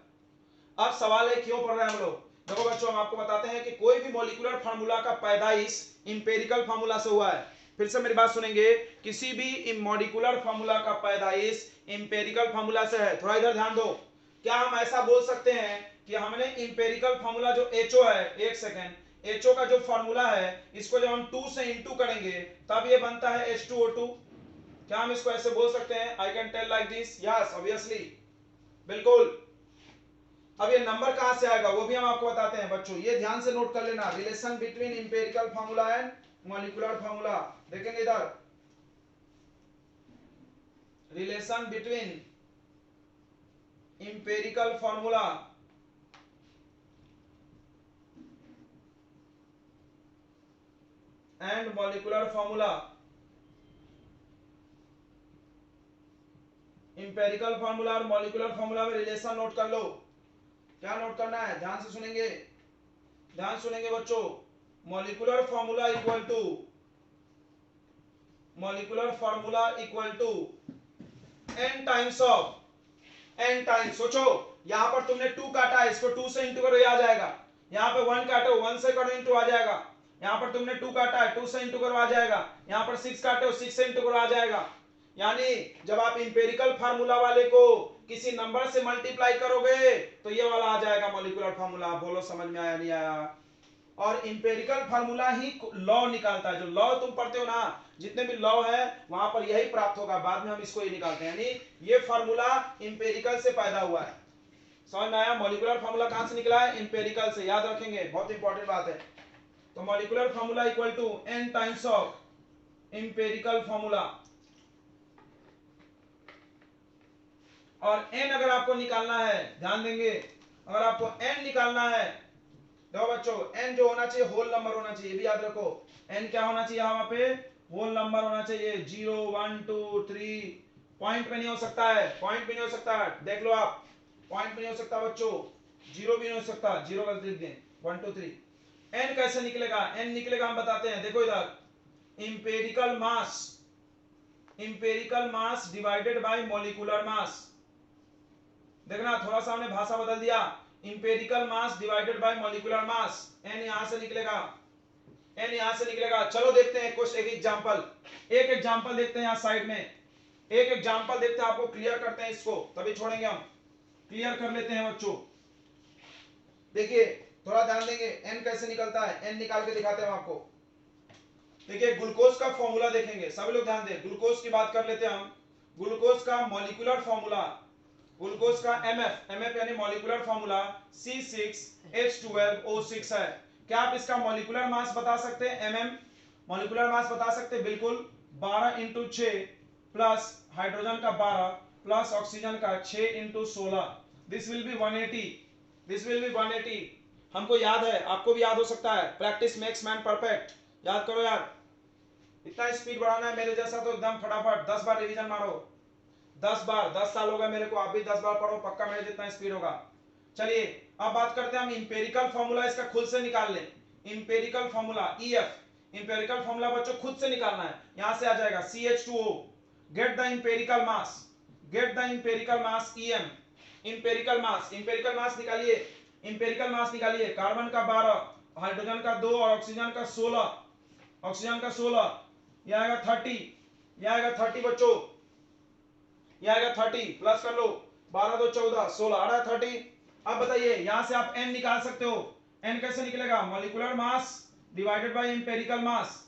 S1: अब सवाल है क्यों पढ़ रहे हैं हम लोग, देखो बच्चों हम आपको बताते हैं कि कोई भी मॉलिक्यूलर फार्मूला का पैदाइश इंपेरिकल फार्मूला से हुआ है। फिर से मेरी बात सुनेंगे, किसी भी मॉलिक्यूलर फार्मूला का पैदाइश इंपेरिकल फार्मूला से है। थोड़ा इधर ध्यान दो। क्या हम ऐसा बोल सकते हैं कि हमने इंपेरिकल फार्मूला जो HO है, एक सेकेंड, HO का जो फार्मूला है इसको जब हम 2 से इंटू करेंगे तब ये बनता है H2O2? क्या हम इसको ऐसे बोल सकते हैं? I can tell like this, yes obviously, बिल्कुल। अब ये नंबर कहां से आएगा वो भी हम आपको बताते हैं बच्चों, ये ध्यान से नोट कर लेना। Relation between empirical formula and molecular formula, देखेंगे इधर, relation between empirical formula and molecular formula. Empirical formula और मॉलिक्यूलर फार्मूला में रिलेशन नोट कर लो। क्या नोट करना है? ध्यान से सुनेंगे, ध्यान सुनेंगे बच्चों। Molecular formula equal to, molecular formula equal to n times of, n times, सोचो यहां पर तुमने 2 काटा है, इसको 2 से इंटू करो, ये आ जाएगा। यहां पे 1 काटो, 1 से करो, इंटू आ जाएगा। यहां पर तुमने 2 काटा है, 2 से इंटू करो, आ जाएगा। यहां पर 6 काटे हो, 6 से इंटू करो, आ जाएगा। यानी जब आप इंपेरिकल फार्मूला वाले को किसी नंबर से मल्टीप्लाई करोगे तो ये वाला आ जाएगा मॉलिक्यूलर फार्मूला। बोलो समझ में आया नहीं आया? और इंपेरिकल फार्मूला ही लॉ निकालता है। जो लॉ तुम पढ़ते हो ना, जितने भी लॉ है वहां पर यही प्राप्त होगा, बाद में हम इसको ही निकालते हैं। यानी ये फार्मूला इंपेरिकल से पैदा हुआ है। समझ में आया? मॉलिक्यूलर फार्मूला कहां से निकला है? इंपेरिकल से, याद रखेंगे, बहुत इंपॉर्टेंट बात है। तो molecular formula equal to n times of empirical formula. और n अगर आपको निकालना है, ध्यान देंगे, अगर आपको n निकालना है, देखो बच्चों, n जो होना चाहिए होल नंबर होना चाहिए, ये भी याद रखो। n क्या होना चाहिए? वहां पे होल नंबर होना चाहिए। 0 1 2 3, पॉइंट पे नहीं हो सकता है, पॉइंट भी नहीं हो सकता है, देख लो आप, पॉइंट भी नहीं हो सकता बच्चों, 0 भी नहीं हो सकता, 0 गलत लिख दें, 1 2 3। n कैसे निकलेगा? n निकलेगा हम बताते हैं, देखो इधर, इंपेरिकल मास, इंपेरिकल मास डिवाइडेड बाय मॉलिक्यूलर मास। देखना थोड़ा सा हमने भाषा बदल दिया, इंपेरिकल मास divided bye molecular mass. n यहां से निकलेगा, n यहां से निकलेगा। चलो देखते हैं कुछ एक एग्जांपल, एक एग्जांपल देखते हैं यहां साइड में, एक एग्जांपल देखते हैं, आपको क्लियर करते हैं इसको, तभी छोड़ेंगे हम, क्लियर कर लेते हैं बच्चों। देखिए थोड़ा ध्यान देंगे, n कैसे निकलता है, n निकाल के दिखाते हैं हम आपको। देखिए ग्लूकोज का फॉर्मूला देखेंगे, सभी लोग ध्यान दें, ग्लूकोज की बात कर लेते हैं हम। ग्लूकोज का मॉलिक्यूलर फॉर्मूला, ग्लूकोज का mf यानी मॉलिक्यूलर फार्मूला C6H12O6 है। क्या आप इसका मॉलिक्यूलर मास बता सकते हैं? mm मॉलिक्यूलर मास बता सकते हैं, बिल्कुल। 12 × 6 प्लस हाइड्रोजन का 12 प्लस ऑक्सीजन का 6 × 16, this will be 180, this will be 180। हमको याद है, आपको भी याद हो सकता है, प्रैक्टिस मेक्स मैन परफेक्ट, याद करो यार। इतना स्पीड बढ़ाना है मेरे जैसा तो एकदम फटाफट 10 बार रिवीजन मारो, 10 बार, 10 साल हो गए मेरे को, आप भी 10 बार पढ़ो, पक्का मेरे जितना स्पीड होगा। चलिए अब बात करते हैं हम इंपेरिकल फार्मूला, इसका खुद से निकाल लें। Empirical formula EF, empirical formula बच्चों खुद से निकालना है, यहां से आ जाएगा CH2O, get the empirical mass, get the empirical mass EM, empirical mass, empirical mass निकालिए, इंपेरिकल मास निकालिए। कार्बन का 12, हाइड्रोजन का 2 और ऑक्सीजन का 16, ऑक्सीजन का 16, यह आएगा 30, यह आएगा 30 बच्चों, यह आएगा 30, प्लस कर लो, 12 2 14 16 आ रहा है 30। अब बताइए यहां से आप n निकाल सकते हो, n कैसे निकलेगा? Molecular mass divided by empirical mass,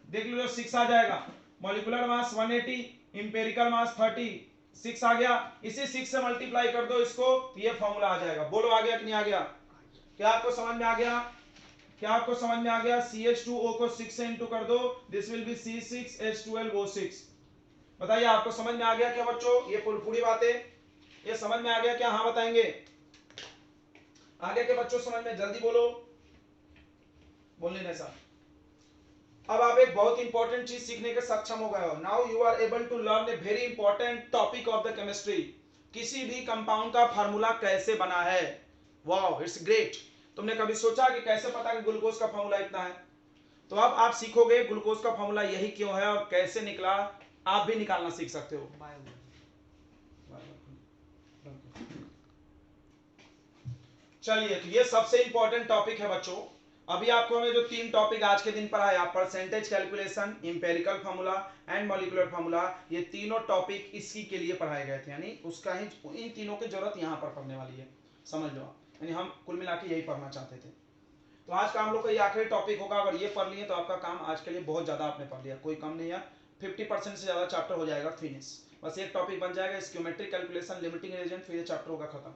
S1: देख लो 6 आ जाएगा। मॉलिक्यूलर मास 180, इंपेरिकल मास 30, 6 आ गया। इसी 6 से मल्टीप्लाई कर दो इसको, तो ये फॉर्मूला आ जाएगा। बोलो आ गया कि नहीं आ गया? क्या आपको समझ में आ गया? क्या आपको समझ में आ गया? CH2O को 6 से इंटू कर दो, दिस विल बी C6H12O6। बताइए आपको समझ में आ गया क्या बच्चों? ये पूरी बातें ये समझ में आ गया क्या? हाँ बताएंगे, आ गया क्या बच्चों समझ में? जल्दी बोलो, बोलने नहीं सर। अब आप एक बहुत इंपॉर्टेंट चीज सीखने के सक्षम हो गए हो। Now you are able to learn a very important topic of the chemistry. किसी भी कंपाउंड का फार्मूला कैसे बना है। Wow, it's great. तुमने कभी सोचा कि कैसे पता कि ग्लूकोज का फार्मूला इतना है? तो अब आप सीखोगे ग्लूकोज का फार्मूला यही क्यों है और कैसे निकला, आप भी निकालना सीख सकते हो। चलिए, तो ये सबसे इंपॉर्टेंट टॉपिक है बच्चों। अभी आपको हमें जो 3 टॉपिक आज के दिन पढ़ाया, percentage calculation, empirical formula and molecular formula, ये तीनों टॉपिक इसी के लिए पढ़ाए गए थे, यानी उसका ही इन तीनों की जरूरत यहाँ पर पढ़ने वाली है, समझ लो। यानी हम कुल मिला के यही पढ़ना चाहते थे। तो आज का हम लोग का ये आखिरी टॉपिक होगा। अगर ये पढ़ लिए तो आपका काम आज के लिए बहुत ज्यादा आपने पढ़ लिया, कोई कम नहीं है। 50% से ज्यादा चैप्टर हो जाएगा फिनिश। बस एक टॉपिक बन जाएगा, ज्योमेट्रिक कैलकुलेशन, लिमिटिंग एजेंट, फिर ये चैप्टर होगा खत्म।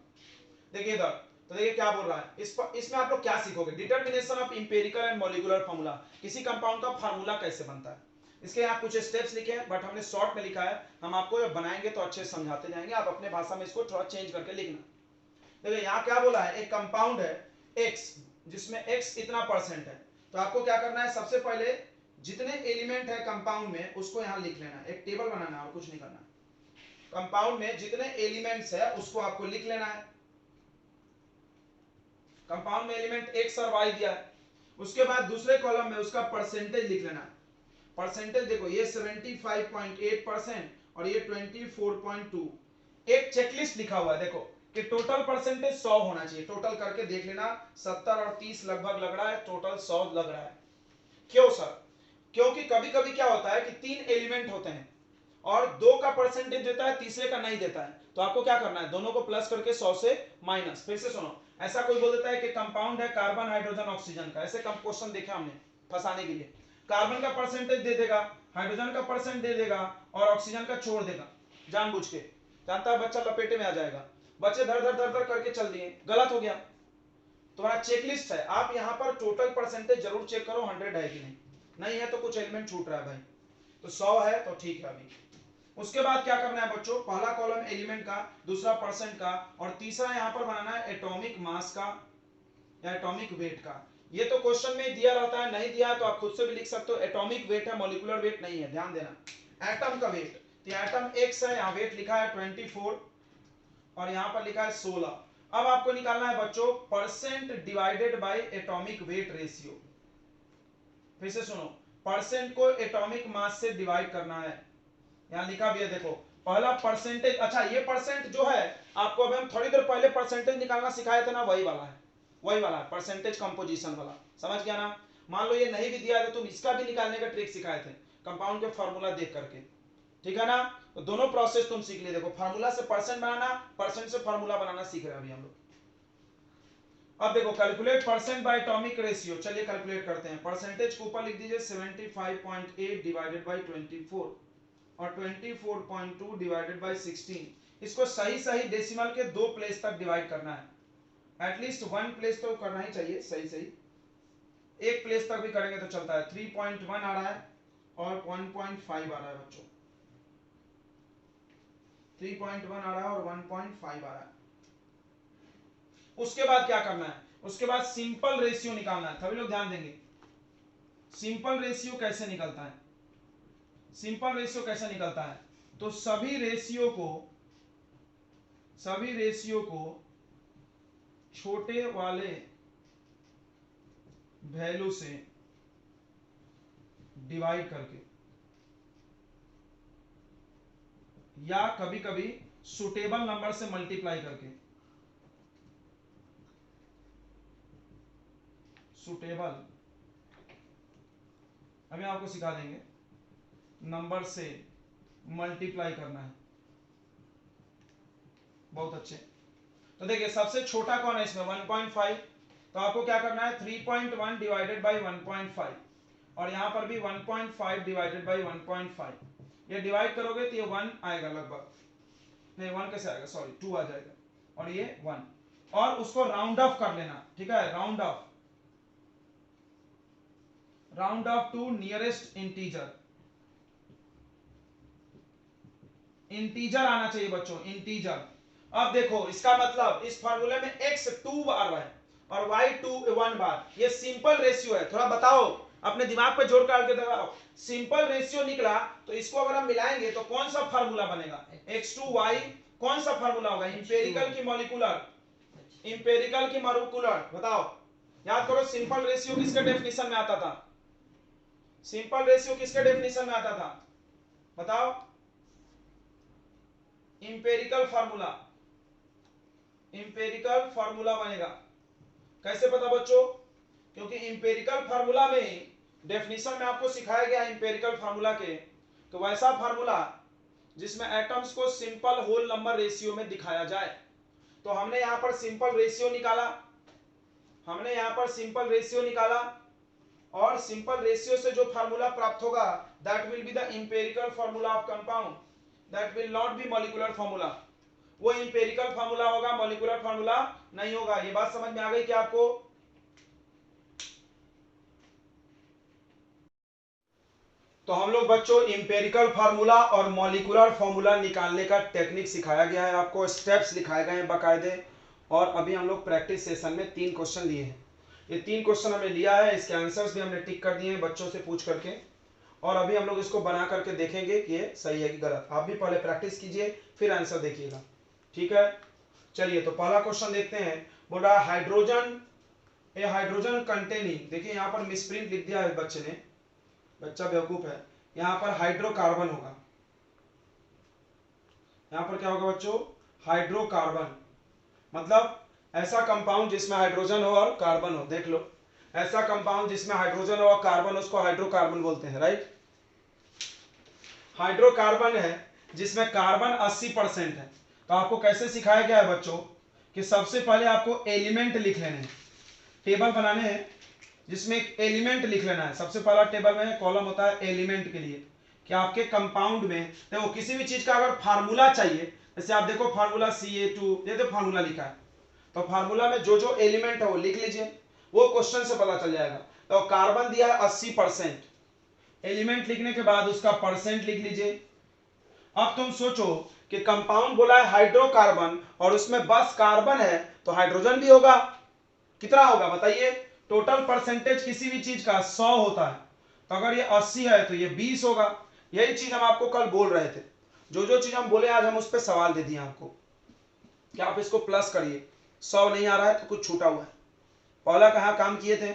S1: देखिए इधर तो देखिए क्या बोल रहा है इसमें आप लोग क्या सीखोगे, determination of empirical and molecular formula, किसी कंपाउंड का फार्मूला कैसे बनता है। इसके यहाँ कुछ स्टेप्स लिखे हैं, बट हमने शॉर्ट में लिखा है, हम आपको जब बनाएंगे तो अच्छे समझाते जाएंगे, आप अपने भाषा में इसको थोड़ा चेंज करके लिखना। देखिए यहाँ क्या बोला है, एक कंपाउंड है x जिसमें x इतना परसेंट है, तो आपको क्या करना है, सबसे पहले जितने एलिमेंट है कंपाउंड में उसको यहाँ लिख लेना है, एक टेबल बनाना है और कुछ नहीं करना। कंपाउंड में जितने एलिमेंट्स है उसको आपको लिख लेना है। कंपाउंड में एलिमेंट x और y दिया है, उसके बाद दूसरे कॉलम में उसका परसेंटेज लिख लेना है। परसेंटेज देखो ये 75.8% और ये 24.2। एक चेकलिस्ट लिखा हुआ है, देखो कि टोटल परसेंटेज 100 होना चाहिए, टोटल करके देख लेना, 70 और 30 लगभग लग रहा है, टोटल 100 लग रहा है। क्यों सर, क्योंकि कभी कभी क्या होता है कि 3 एलिमेंट होते हैं और 2 का परसेंटेज देता है, तीसरे का नहीं देता है, तो आपको क्या करना है, दोनों को प्लस करके 100 से माइनस। फिर से सुनो, ऐसा कोई बोल देता है कि कंपाउंड है कार्बन हाइड्रोजन ऑक्सीजन का, ऐसे कम क्वेश्चन देखे हमने फंसाने के लिए, कार्बन का परसेंटेज दे देगा, हाइड्रोजन का परसेंट दे देगा और ऑक्सीजन का छोड़ देगा जानबूझ के, जानता है बच्चा लपेटे में आ जाएगा, बच्चे धर धर धर धर करके चल दिए, गलत हो गया। तुम्हारा चेकलिस्ट है, आप यहाँ पर टोटल परसेंटेज जरूर चेक करो 100 है कि नहीं, नहीं है तो कुछ एलिमेंट छूट रहा है भाई, तो 100 है तो ठीक है। अभी उसके बाद क्या करना है बच्चों, पहला कॉलम एलिमेंट का, दूसरा परसेंट का, और तीसरा यहां पर बनाना है एटॉमिक मास का या एटॉमिक वेट का। ये तो क्वेश्चन में दिया रहता है, नहीं दिया है तो आप खुद से भी लिख सकते हो, एटॉमिक वेट है, मॉलिक्यूलर वेट नहीं है, ध्यान देना। एटम का वेट, तो एटम x है, यहाँ वेट लिखा है 24 और यहाँ पर लिखा है 16। अब आपको निकालना है बच्चों percent divided by atomic weight ratio. फिर से सुनो, परसेंट को एटॉमिक मास से डिवाइड करना है, यहाँ लिखा भी है देखो, पहला परसेंटेज। अच्छा ये परसेंट जो है आपको अभी हम थोड़ी देर पहले परसेंटेज निकालना सिखाए थे ना, वही वाला है, वही वाला है परसेंटेज कंपोजिशन वाला, समझ गया ना। मान लो ये नहीं भी दिया है तो तुम इसका भी निकालने का ट्रिक सिखाए थे कंपाउंड के फार्मूला देख करके, ठीक है ना। तो दोनों प्रोसेस तुम सीख लिए, देखो फार्मूला से परसेंट बनाना, परसेंट से फार्मूला बनाना सीख रहे हैं अभी हम लोग। अब देखो calculate percent by atomic ratio, चलिए कैलकुलेट करते हैं। परसेंटेज को ऊपर लिख दीजिए 75.8 डिवाइडेड बाय 24 और 24.2 डिवाइडेड बाय 16। इसको सही सही डेसिमल के 2 प्लेस तक डिवाइड करना है, एटलीस्ट 1 प्लेस तो करना ही चाहिए, सही सही 1 प्लेस तक भी करेंगे तो चलता है। 3.1 आ रहा है और 1.5 आ रहा है बच्चों, 3.1 आ रहा है और 1.5 आ रहा है। उसके बाद क्या करना है, उसके बाद सिंपल रेशियो निकालना है, सभी लोग ध्यान देंगे। सिंपल रेशियो कैसे निकलता है, सिंपल रेशियो कैसे निकलता है, तो सभी रेशियो को छोटे वाले वैल्यू से डिवाइड करके या कभी कभी सुटेबल नंबर से मल्टीप्लाई करके, सुटेबल अभी आपको सिखा देंगे, नंबर से मल्टीप्लाई करना है, बहुत अच्छे। तो देखिए सबसे छोटा कौन है इसमें 1.5, तो आपको क्या करना है 3.1 डिवाइडेड बाई 1.5 और यहां पर भी 1.5 डिवाइडेड बाई 1.5, ये डिवाइड करोगे तो ये 1 आएगा लगभग, नहीं 1 कैसे आएगा, सॉरी 2 आ जाएगा और ये 1, और उसको राउंड ऑफ कर लेना, ठीक है, round off to nearest integer, integer आना चाहिए बच्चों, इंटीजर। अब देखो इसका मतलब इस फार्मूले में x 2 बार है और y 1 बार, ये सिंपल रेशियो है, थोड़ा बताओ अपने दिमाग पे जोर डाल के बताओ, सिंपल रेशियो निकला तो इसको अगर हम मिलाएंगे तो कौन सा फार्मूला बनेगा, x2y, कौन सा फार्मूला होगा, इंपेरिकल की मॉलिक्यूलर, इंपेरिकल की मॉलिक्यूलर, बताओ याद करो। सिंपल रेशियो किसके डेफिनेशन में आता था, सिंपल रेशियो किसके डेफिनेशन में आता था बताओ, इंपेरिकल फार्मूला, इंपेरिकल फार्मूला बनेगा। कैसे पता बच्चों, क्योंकि इंपेरिकल फार्मूला में डेफिनेशन में आपको सिखाया गया इंपेरिकल फार्मूला के, तो वैसा फार्मूला जिसमें एटम्स को सिंपल होल नंबर रेशियो में दिखाया जाए। तो हमने यहां पर सिंपल रेशियो निकाला, और सिंपल रेशियो से जो फार्मूला प्राप्त होगा that will be the empirical formula of compound, that will not be molecular formula. वो इंपेरिकल फार्मूला होगा, मॉलिक्यूलर फार्मूला नहीं होगा। ये बात समझ में आ गई क्या आपको? तो हम लोग बच्चों इंपेरिकल फार्मूला और मॉलिक्यूलर फार्मूला निकालने का टेक्निक सिखाया गया है आपको, स्टेप्स लिखाए गए हैं बाकायदे। और अभी हम लोग प्रैक्टिस सेशन में 3 क्वेश्चन लिए हैं। ये 3 क्वेश्चन हमने लिया है, इसके आंसर्स भी हमने टिक कर दिए हैं बच्चों से पूछ करके, और अभी हम लोग इसको बना करके देखेंगे कि ये सही है कि गलत। आप भी पहले प्रैक्टिस कीजिए फिर आंसर देखिएगा, ठीक है। चलिए तो पहला क्वेश्चन देखते हैं। बोला हाइड्रोजन, ए हाइड्रोजन कंटेनिंग, देखिए यहाँ पर मिसप्रिंट लिख दिया है बच्चे ने, बच्चा बेवकूफ है। यहाँ पर हाइड्रोकार्बन होगा, यहाँ पर क्या होगा बच्चों? हाइड्रोकार्बन, मतलब ऐसा कंपाउंड जिसमें हाइड्रोजन हो और कार्बन हो। देख लो, ऐसा कंपाउंड जिसमें हाइड्रोजन हो और कार्बन, उसको हाइड्रोकार्बन बोलते हैं, राइट। हाइड्रोकार्बन है जिसमें कार्बन 80% है। तो आपको कैसे सिखाया गया है बच्चों कि सबसे पहले आपको एलिमेंट लिख लेने हैं, टेबल बनाने हैं जिसमें एक एलिमेंट लिख लेना है। सबसे पहला टेबल में कॉलम होता है एलिमेंट के लिए, कि आपके कंपाउंड में देखो किसी भी चीज का अगर फार्मूला चाहिए, जैसे आप देखो फार्मूला CA2, ये तो फार्मूला लिखा है, तो फार्मूला में जो जो एलिमेंट है वो लिख लीजिए, वो क्वेश्चन से पता चल जाएगा। तो कार्बन दिया है 80%, एलिमेंट लिखने के बाद उसका परसेंट लिख लीजिए। अब तुम सोचो कि कंपाउंड बोला है हाइड्रोकार्बन और उसमें बस कार्बन है, तो हाइड्रोजन भी होगा। कितना होगा बताइए? टोटल परसेंटेज किसी भी चीज का 100 होता है, तो अगर ये 80 है तो ये 20 होगा। यही चीज हम आपको कल बोल रहे थे, जो जो चीज हम बोले आज हम उस पर सवाल दे दिए आपको कि आप इसको प्लस करिए। 100 नहीं आ रहा है तो कुछ छूटा हुआ है। पहला कहाँ काम किए थे,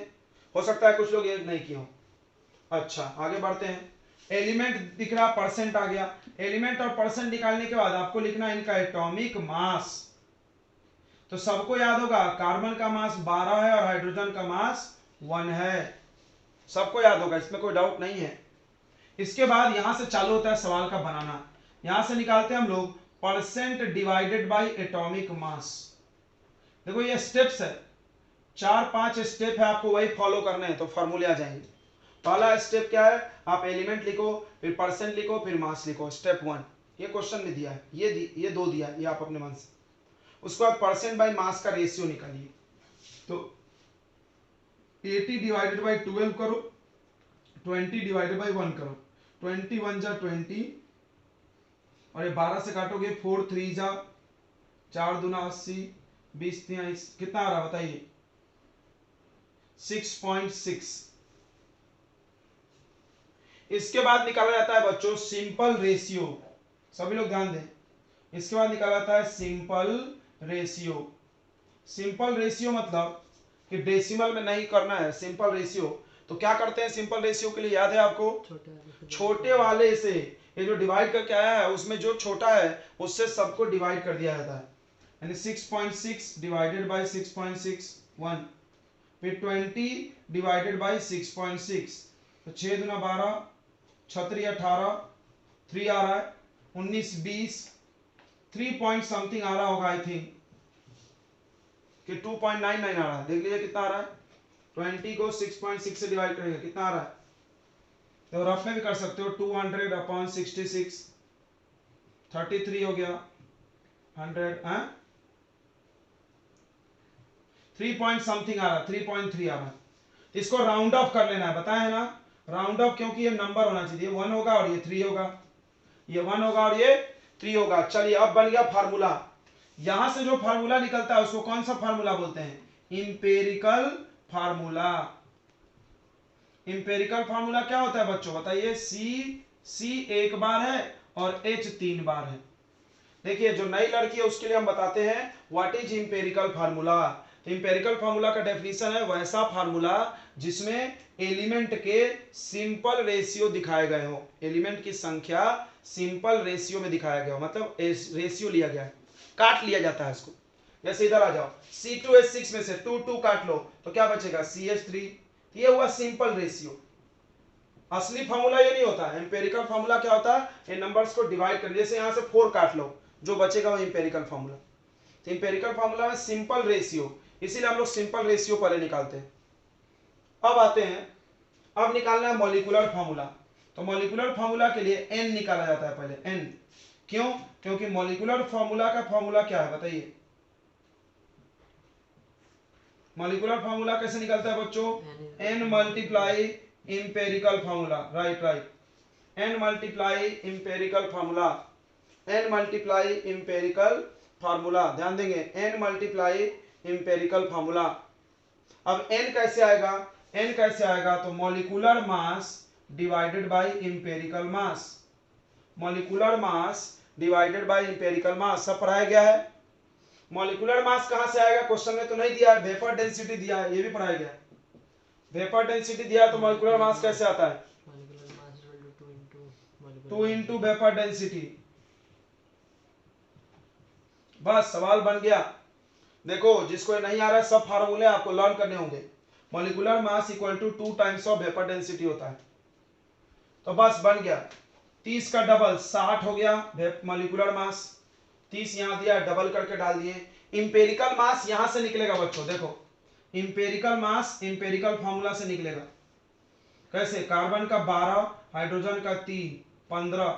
S1: हो सकता है कुछ लोग ये नहीं किए हो। अच्छा आगे बढ़ते हैं। एलिमेंट दिख रहा, परसेंट आ गया। एलिमेंट और परसेंट निकालने के बाद आपको लिखना है इनका एटॉमिक मास। तो सबको याद होगा कार्बन का मास 12 है और हाइड्रोजन का मास 1 है, सबको याद होगा, इसमें कोई डाउट नहीं है। इसके बाद यहां से चालू होता है सवाल का बनाना। यहां से निकालते हैं हम लोग percent divided by atomic mass. देखो ये स्टेप्स है, 4-5 स्टेप है, आपको वही फॉलो करने हैं तो फॉर्मूले आ जाएंगे। पहला स्टेप क्या है, आप एलिमेंट लिखो, फिर परसेंट लिखो, फिर मास लिखो, स्टेप 1। ये क्वेश्चन में दिया है, ये 2 दिया है, ये आप अपने मन से। उसके बाद परसेंट बाय मास का रेशियो निकालिए। तो 80 डिवाइडेड बाय 12 करो, 20 डिवाइडेड बाय 1 करो। 20 1 जा 20, और ये 12 से काटोगे 4 3 जा 4 दूना 80, 20 3 कितना आ रहा बताइए? 6.6। इसके बाद निकाला जाता है बच्चों सिंपल रेशियो, सभी लोग ध्यान दें। इसके बाद निकाला जाता है सिंपल रेशियो। सिंपल रेशियो मतलब कि डेसिमल में नहीं करना है, सिंपल रेशियो। तो क्या करते हैं सिंपल रेशियो के लिए, याद है आपको? छोटे वाले से, ये जो डिवाइड करके आया है उसमें जो छोटा है उससे सबको डिवाइड कर दिया जाता है, यानी 6.6 डिवाइडेड बाय 6.6 1, फिर 20 डिवाइडेड बाय 6.6, तो 6 दूना 12, 6 3 18, 3 आ रहा है, 19 20, 3 पॉइंट समथिंग आ रहा होगा आई थिंक कि 2.99 आ रहा है। देख लीजिए कितना आ रहा है। 20 को 6.6 से डिवाइड करेंगे कितना आ रहा है, तो रफ में भी कर सकते हो, 200/66, 33 हो गया 100, 3 पॉइंट समथिंग आ रहा है, 3.3 आ रहा है। इसको राउंड ऑफ कर लेना है, बताया है ना, राउंड ऑफ, क्योंकि ये नंबर होना चाहिए, 1 होगा और ये 3 होगा, ये 1 होगा और ये 3 होगा। चलिए अब बन गया फार्मूला। यहां से जो फार्मूला निकलता है उसको कौन सा फार्मूला बोलते हैं? Empirical formula. इंपेरिकल फार्मूला क्या होता है बच्चों बताइए? C 1 बार है और H 3 बार है। देखिए जो नई लड़की है उसके लिए हम बताते हैं what is empirical formula. Empirical formula का डेफिनेशन है वैसा फार्मूला जिसमें एलिमेंट के सिंपल रेशियो दिखाए गए हो, एलिमेंट की संख्या सिंपल रेशियो में दिखाया गया हो, मतलब रेशियो लिया गया है, काट लिया जाता है इसको। जैसे इधर आ जाओ, C2H6 में से 2 2 काट लो तो क्या बचेगा, CH3। ये हुआ सिंपल रेशियो। असली फॉर्मूला ये नहीं होता, एम्पेरिकल फॉर्मूला क्या होता है, इन नंबर्स को डिवाइड कर, जैसे यहां से 4 काट लो, जो बचेगा वो एम्पेरिकल फॉर्मूला। तो एम्पेरिकल फॉर्मूला में सिंपल रेशियो, इसीलिए हम लोग सिंपल रेशियो पहले निकालते हैं। अब आते हैं, अब निकालना है मॉलिक्यूलर फॉर्मूला। तो मॉलिक्यूलर फॉर्मूला के लिए n निकाला जाता है पहले, n। क्यों? क्योंकि मॉलिक्यूलर फॉर्मूला का फॉर्मूला क्या है बताइए, मॉलिक्यूलर फॉर्मूला कैसे निकलता है बच्चों, n multiply empirical formula, right right, n multiply empirical formula, n multiply empirical formula, ध्यान देंगे, n मल्टीप्लाई इंपेरिकल फार्मूला। अब n कैसे आएगा, n कैसे आएगा, तो molecular mass divided by empirical mass, molecular mass divided by empirical mass, सब पढ़ाया गया है। मॉलिक्यूलर मास कहां से आएगा, क्वेश्चन में तो नहीं दिया है, वेपर डेंसिटी दिया है, ये भी पढ़ाया गया है। वेपर डेंसिटी दिया है तो मॉलिक्यूलर मास कैसे आता है, 2 इंटू वेपर डेंसिटी। बस सवाल बन गया। देखो जिसको नहीं आ रहा है, सब फार्मूले आपको लर्न करने होंगे। Molecular mass equal to 2 times of vapour density होता है। तो बस बन गया, 30 का डबल 60 हो गया मॉलिक्यूलर मास, 30 यहां दिया, डबल करके डाल दिए। इंपेरिकल मास यहां से निकलेगा बच्चों, देखो इंपेरिकल मास इंपेरिकल फार्मूला से निकलेगा। कैसे, कार्बन का 12, हाइड्रोजन का 3, 15,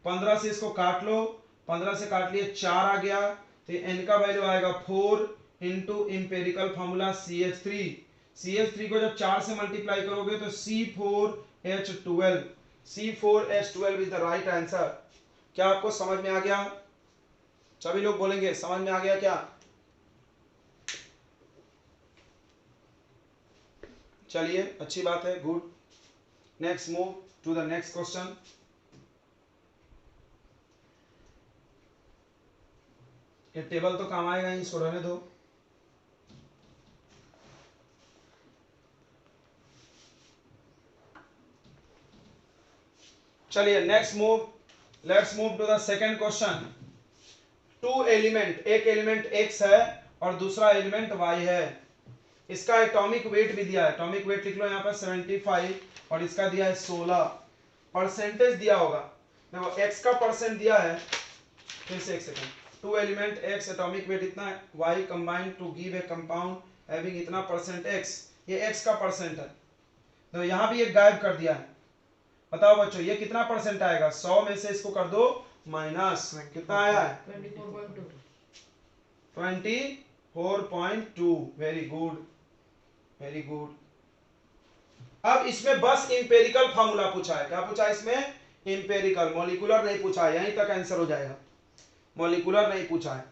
S1: 15 से इसको काट लो, 15 से काट लिए 4 आ गया, तो n का वैल्यू आएगा 4 into empirical formula CH3। CH3 को जब 4 से मल्टीप्लाई करोगे तो C4H12, C4H12 is the right answer. क्या आपको समझ में आ गया, सभी लोग बोलेंगे समझ में आ गया क्या? चलिए अच्छी बात है, good. Next move to the next question. ये टेबल तो काम आएगा ही, इसको रहने दो। चलिए next move, let's move to the second question. Two element, एक एलिमेंट x है और दूसरा एलिमेंट y है। इसका एटॉमिक वेट भी दिया है, एटॉमिक वेट लिख लो यहाँ पर 75, और इसका दिया है 16। परसेंटेज दिया होगा, देखो x का परसेंट दिया है, फिर से एक second, two element x atomic weight इतना है, y combined to give a compound having इतना परसेंट x, ये x का परसेंट है। तो यहाँ भी एक गायब कर दिया है, बताओ बच्चों ये कितना परसेंट आएगा, 100 में से इसको कर दो माइनस, कितना आया है 24.2। Very good very good. अब इसमें बस इंपेरिकल फार्मूला पूछा है, क्या पूछा है इसमें, इंपेरिकल, मॉलिक्यूलर नहीं पूछा है, यहीं तक आंसर हो जाएगा, मॉलिक्यूलर नहीं पूछा है।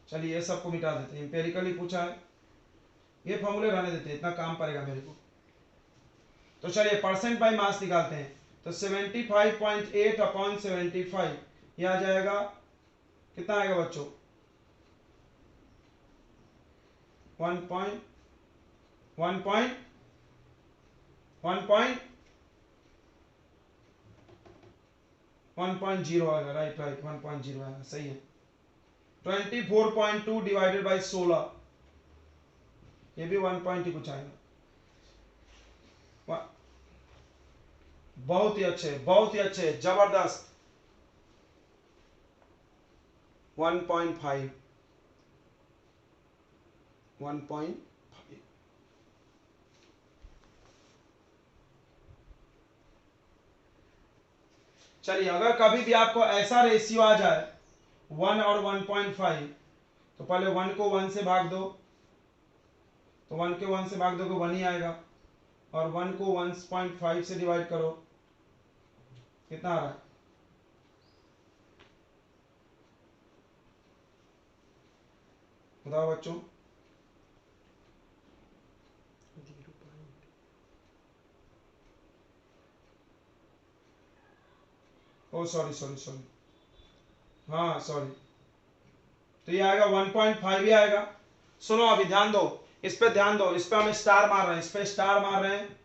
S1: चलिए ये सबको मिटा देते हैं, इंपेरिकल ही पूछा है, ये फॉर्मूले रहने देते हैं, इतना काम पड़ेगा मेरे को। तो चलिए परसेंट बाय मास निकालते हैं, तो 75.8 अपॉन 75, ये आ जाएगा, कितना आएगा बच्चों, 1.0 आएगा, राइट राइट 1.0 आएगा, सही है। 24.2 डिवाइडेड बाई 16, ये भी 1 पॉइंट ही कुछ आएगा। बहुत ही अच्छे, बहुत ही अच्छे, जबरदस्त। 1.5, 1.5। चलिए अगर कभी भी आपको ऐसा रेशियो आ जाए 1 और 1.5, तो पहले 1 को 1 से भाग दो, तो 1 के 1 से भाग दो तो 1 ही आएगा, और 1 को 1.5 से डिवाइड करो, कितना आ रहा है, बताओ बच्चों। ओ सॉरी सॉरी सॉरी, हाँ सॉरी, तो ये आएगा 1.5 ही आएगा। सुनो अभी ध्यान दो, इस पे ध्यान दो, इस पे हम स्टार मार रहे हैं, इस पे स्टार मार रहे हैं।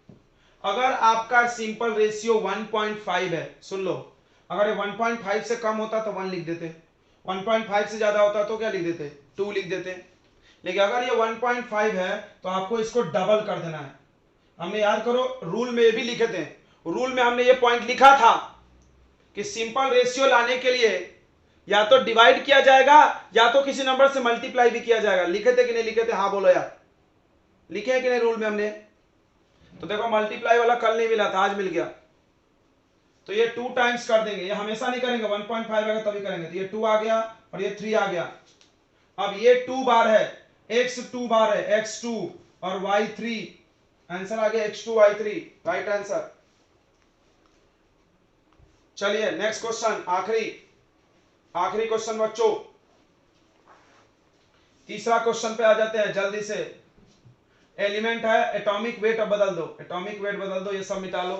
S1: अगर आपका सिंपल रेशियो 1.5 है, सुन लो, अगर ये 1.5 से कम होता तो 1 लिख देते, 1.5 से ज्यादा होता तो क्या लिख देते, 2 लिख देते हैं। लेकिन अगर ये 1.5 है तो आपको इसको डबल कर देना है। हमने याद करो रूल में ये भी लिखे थे, रूल में हमने ये पॉइंट लिखा था कि सिंपल रेशियो लाने के लिए या तो डिवाइड किया जाएगा या तो किसी नंबर से मल्टीप्लाई भी किया जाएगा। लिखे थे कि नहीं लिखे थे? हाँ बोलो यार, लिखे हैं कि नहीं रूल में हमने? तो देखो मल्टीप्लाई वाला कल नहीं मिला था, आज मिल गया। तो ये 2 टाइम्स कर देंगे, ये हमेशा नहीं करेंगे, 1.5 आएगा तभी करेंगे। तो ये 2 आ गया और ये 3 आ गया। अब ये 2 बार है, x 2 बार है, x2 और y3, आंसर आ गया x2 y3, राइट आंसर। चलिए नेक्स्ट क्वेश्चन, आखिरी क्वेश्चन बच्चों, तीसरा क्वेश्चन पे आ जाते हैं जल्दी से। एलिमेंट है, एटॉमिक वेट अब बदल दो, एटॉमिक वेट बदल दो, ये सब मिटा लो।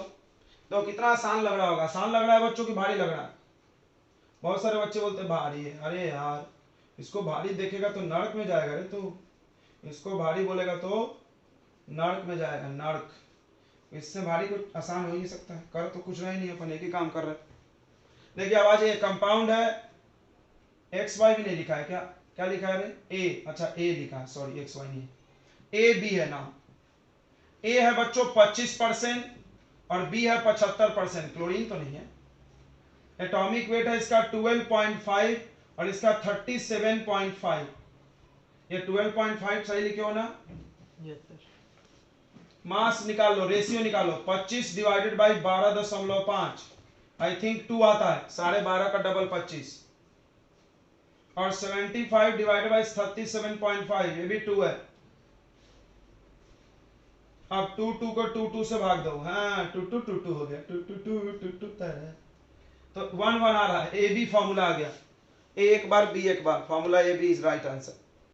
S1: तो कितना आसान लग रहा होगा? आसान लग रहा है बच्चों की भारी लग रहा है? बहुत सारे बच्चे बोलते हैं भारी है। अरे यार इसको भारी देखेगा तो नर्क में जाएगा रे, तो इसको भारी बोलेगा तो नर्क में जाएगा, नर्क। इससे भारी कुछ आसान हो ही नहीं सकता है। कर तो कुछ रहा ही नहीं, अपन एक ही काम कर रहे हैं। देखिए आवाज, ये कंपाउंड है, एक्स वाई भी नहीं लिखा है, क्या क्या लिखा है रे? ए, अच्छा ए लिखा है, सॉरी एक्स वाई नहीं, ए बी है नाम। ए है बच्चों 25% और बी है 75%, क्लोरीन तो नहीं है। एटॉमिक वेट है इसका 12.5 और इसका 37.5। ये 12.5 सही लिखे हो ना?
S2: Yes sir.
S1: मास निकाल लो, रेशियो निकालो, 25 डिवाइडेड बाई 12.5, आई थिंक 2 आता है, 12.5 का डबल 25, और 75 डिवाइडेड बाई 37.5, ये भी 2 है। अब 2 को 2 से भाग दो, हाँ 2 हो गया, 2 तो 1 1 आ रहा है। ए बी फॉर्मूला आ गया, ए एक बार बी एक बार, formula A B is right answer.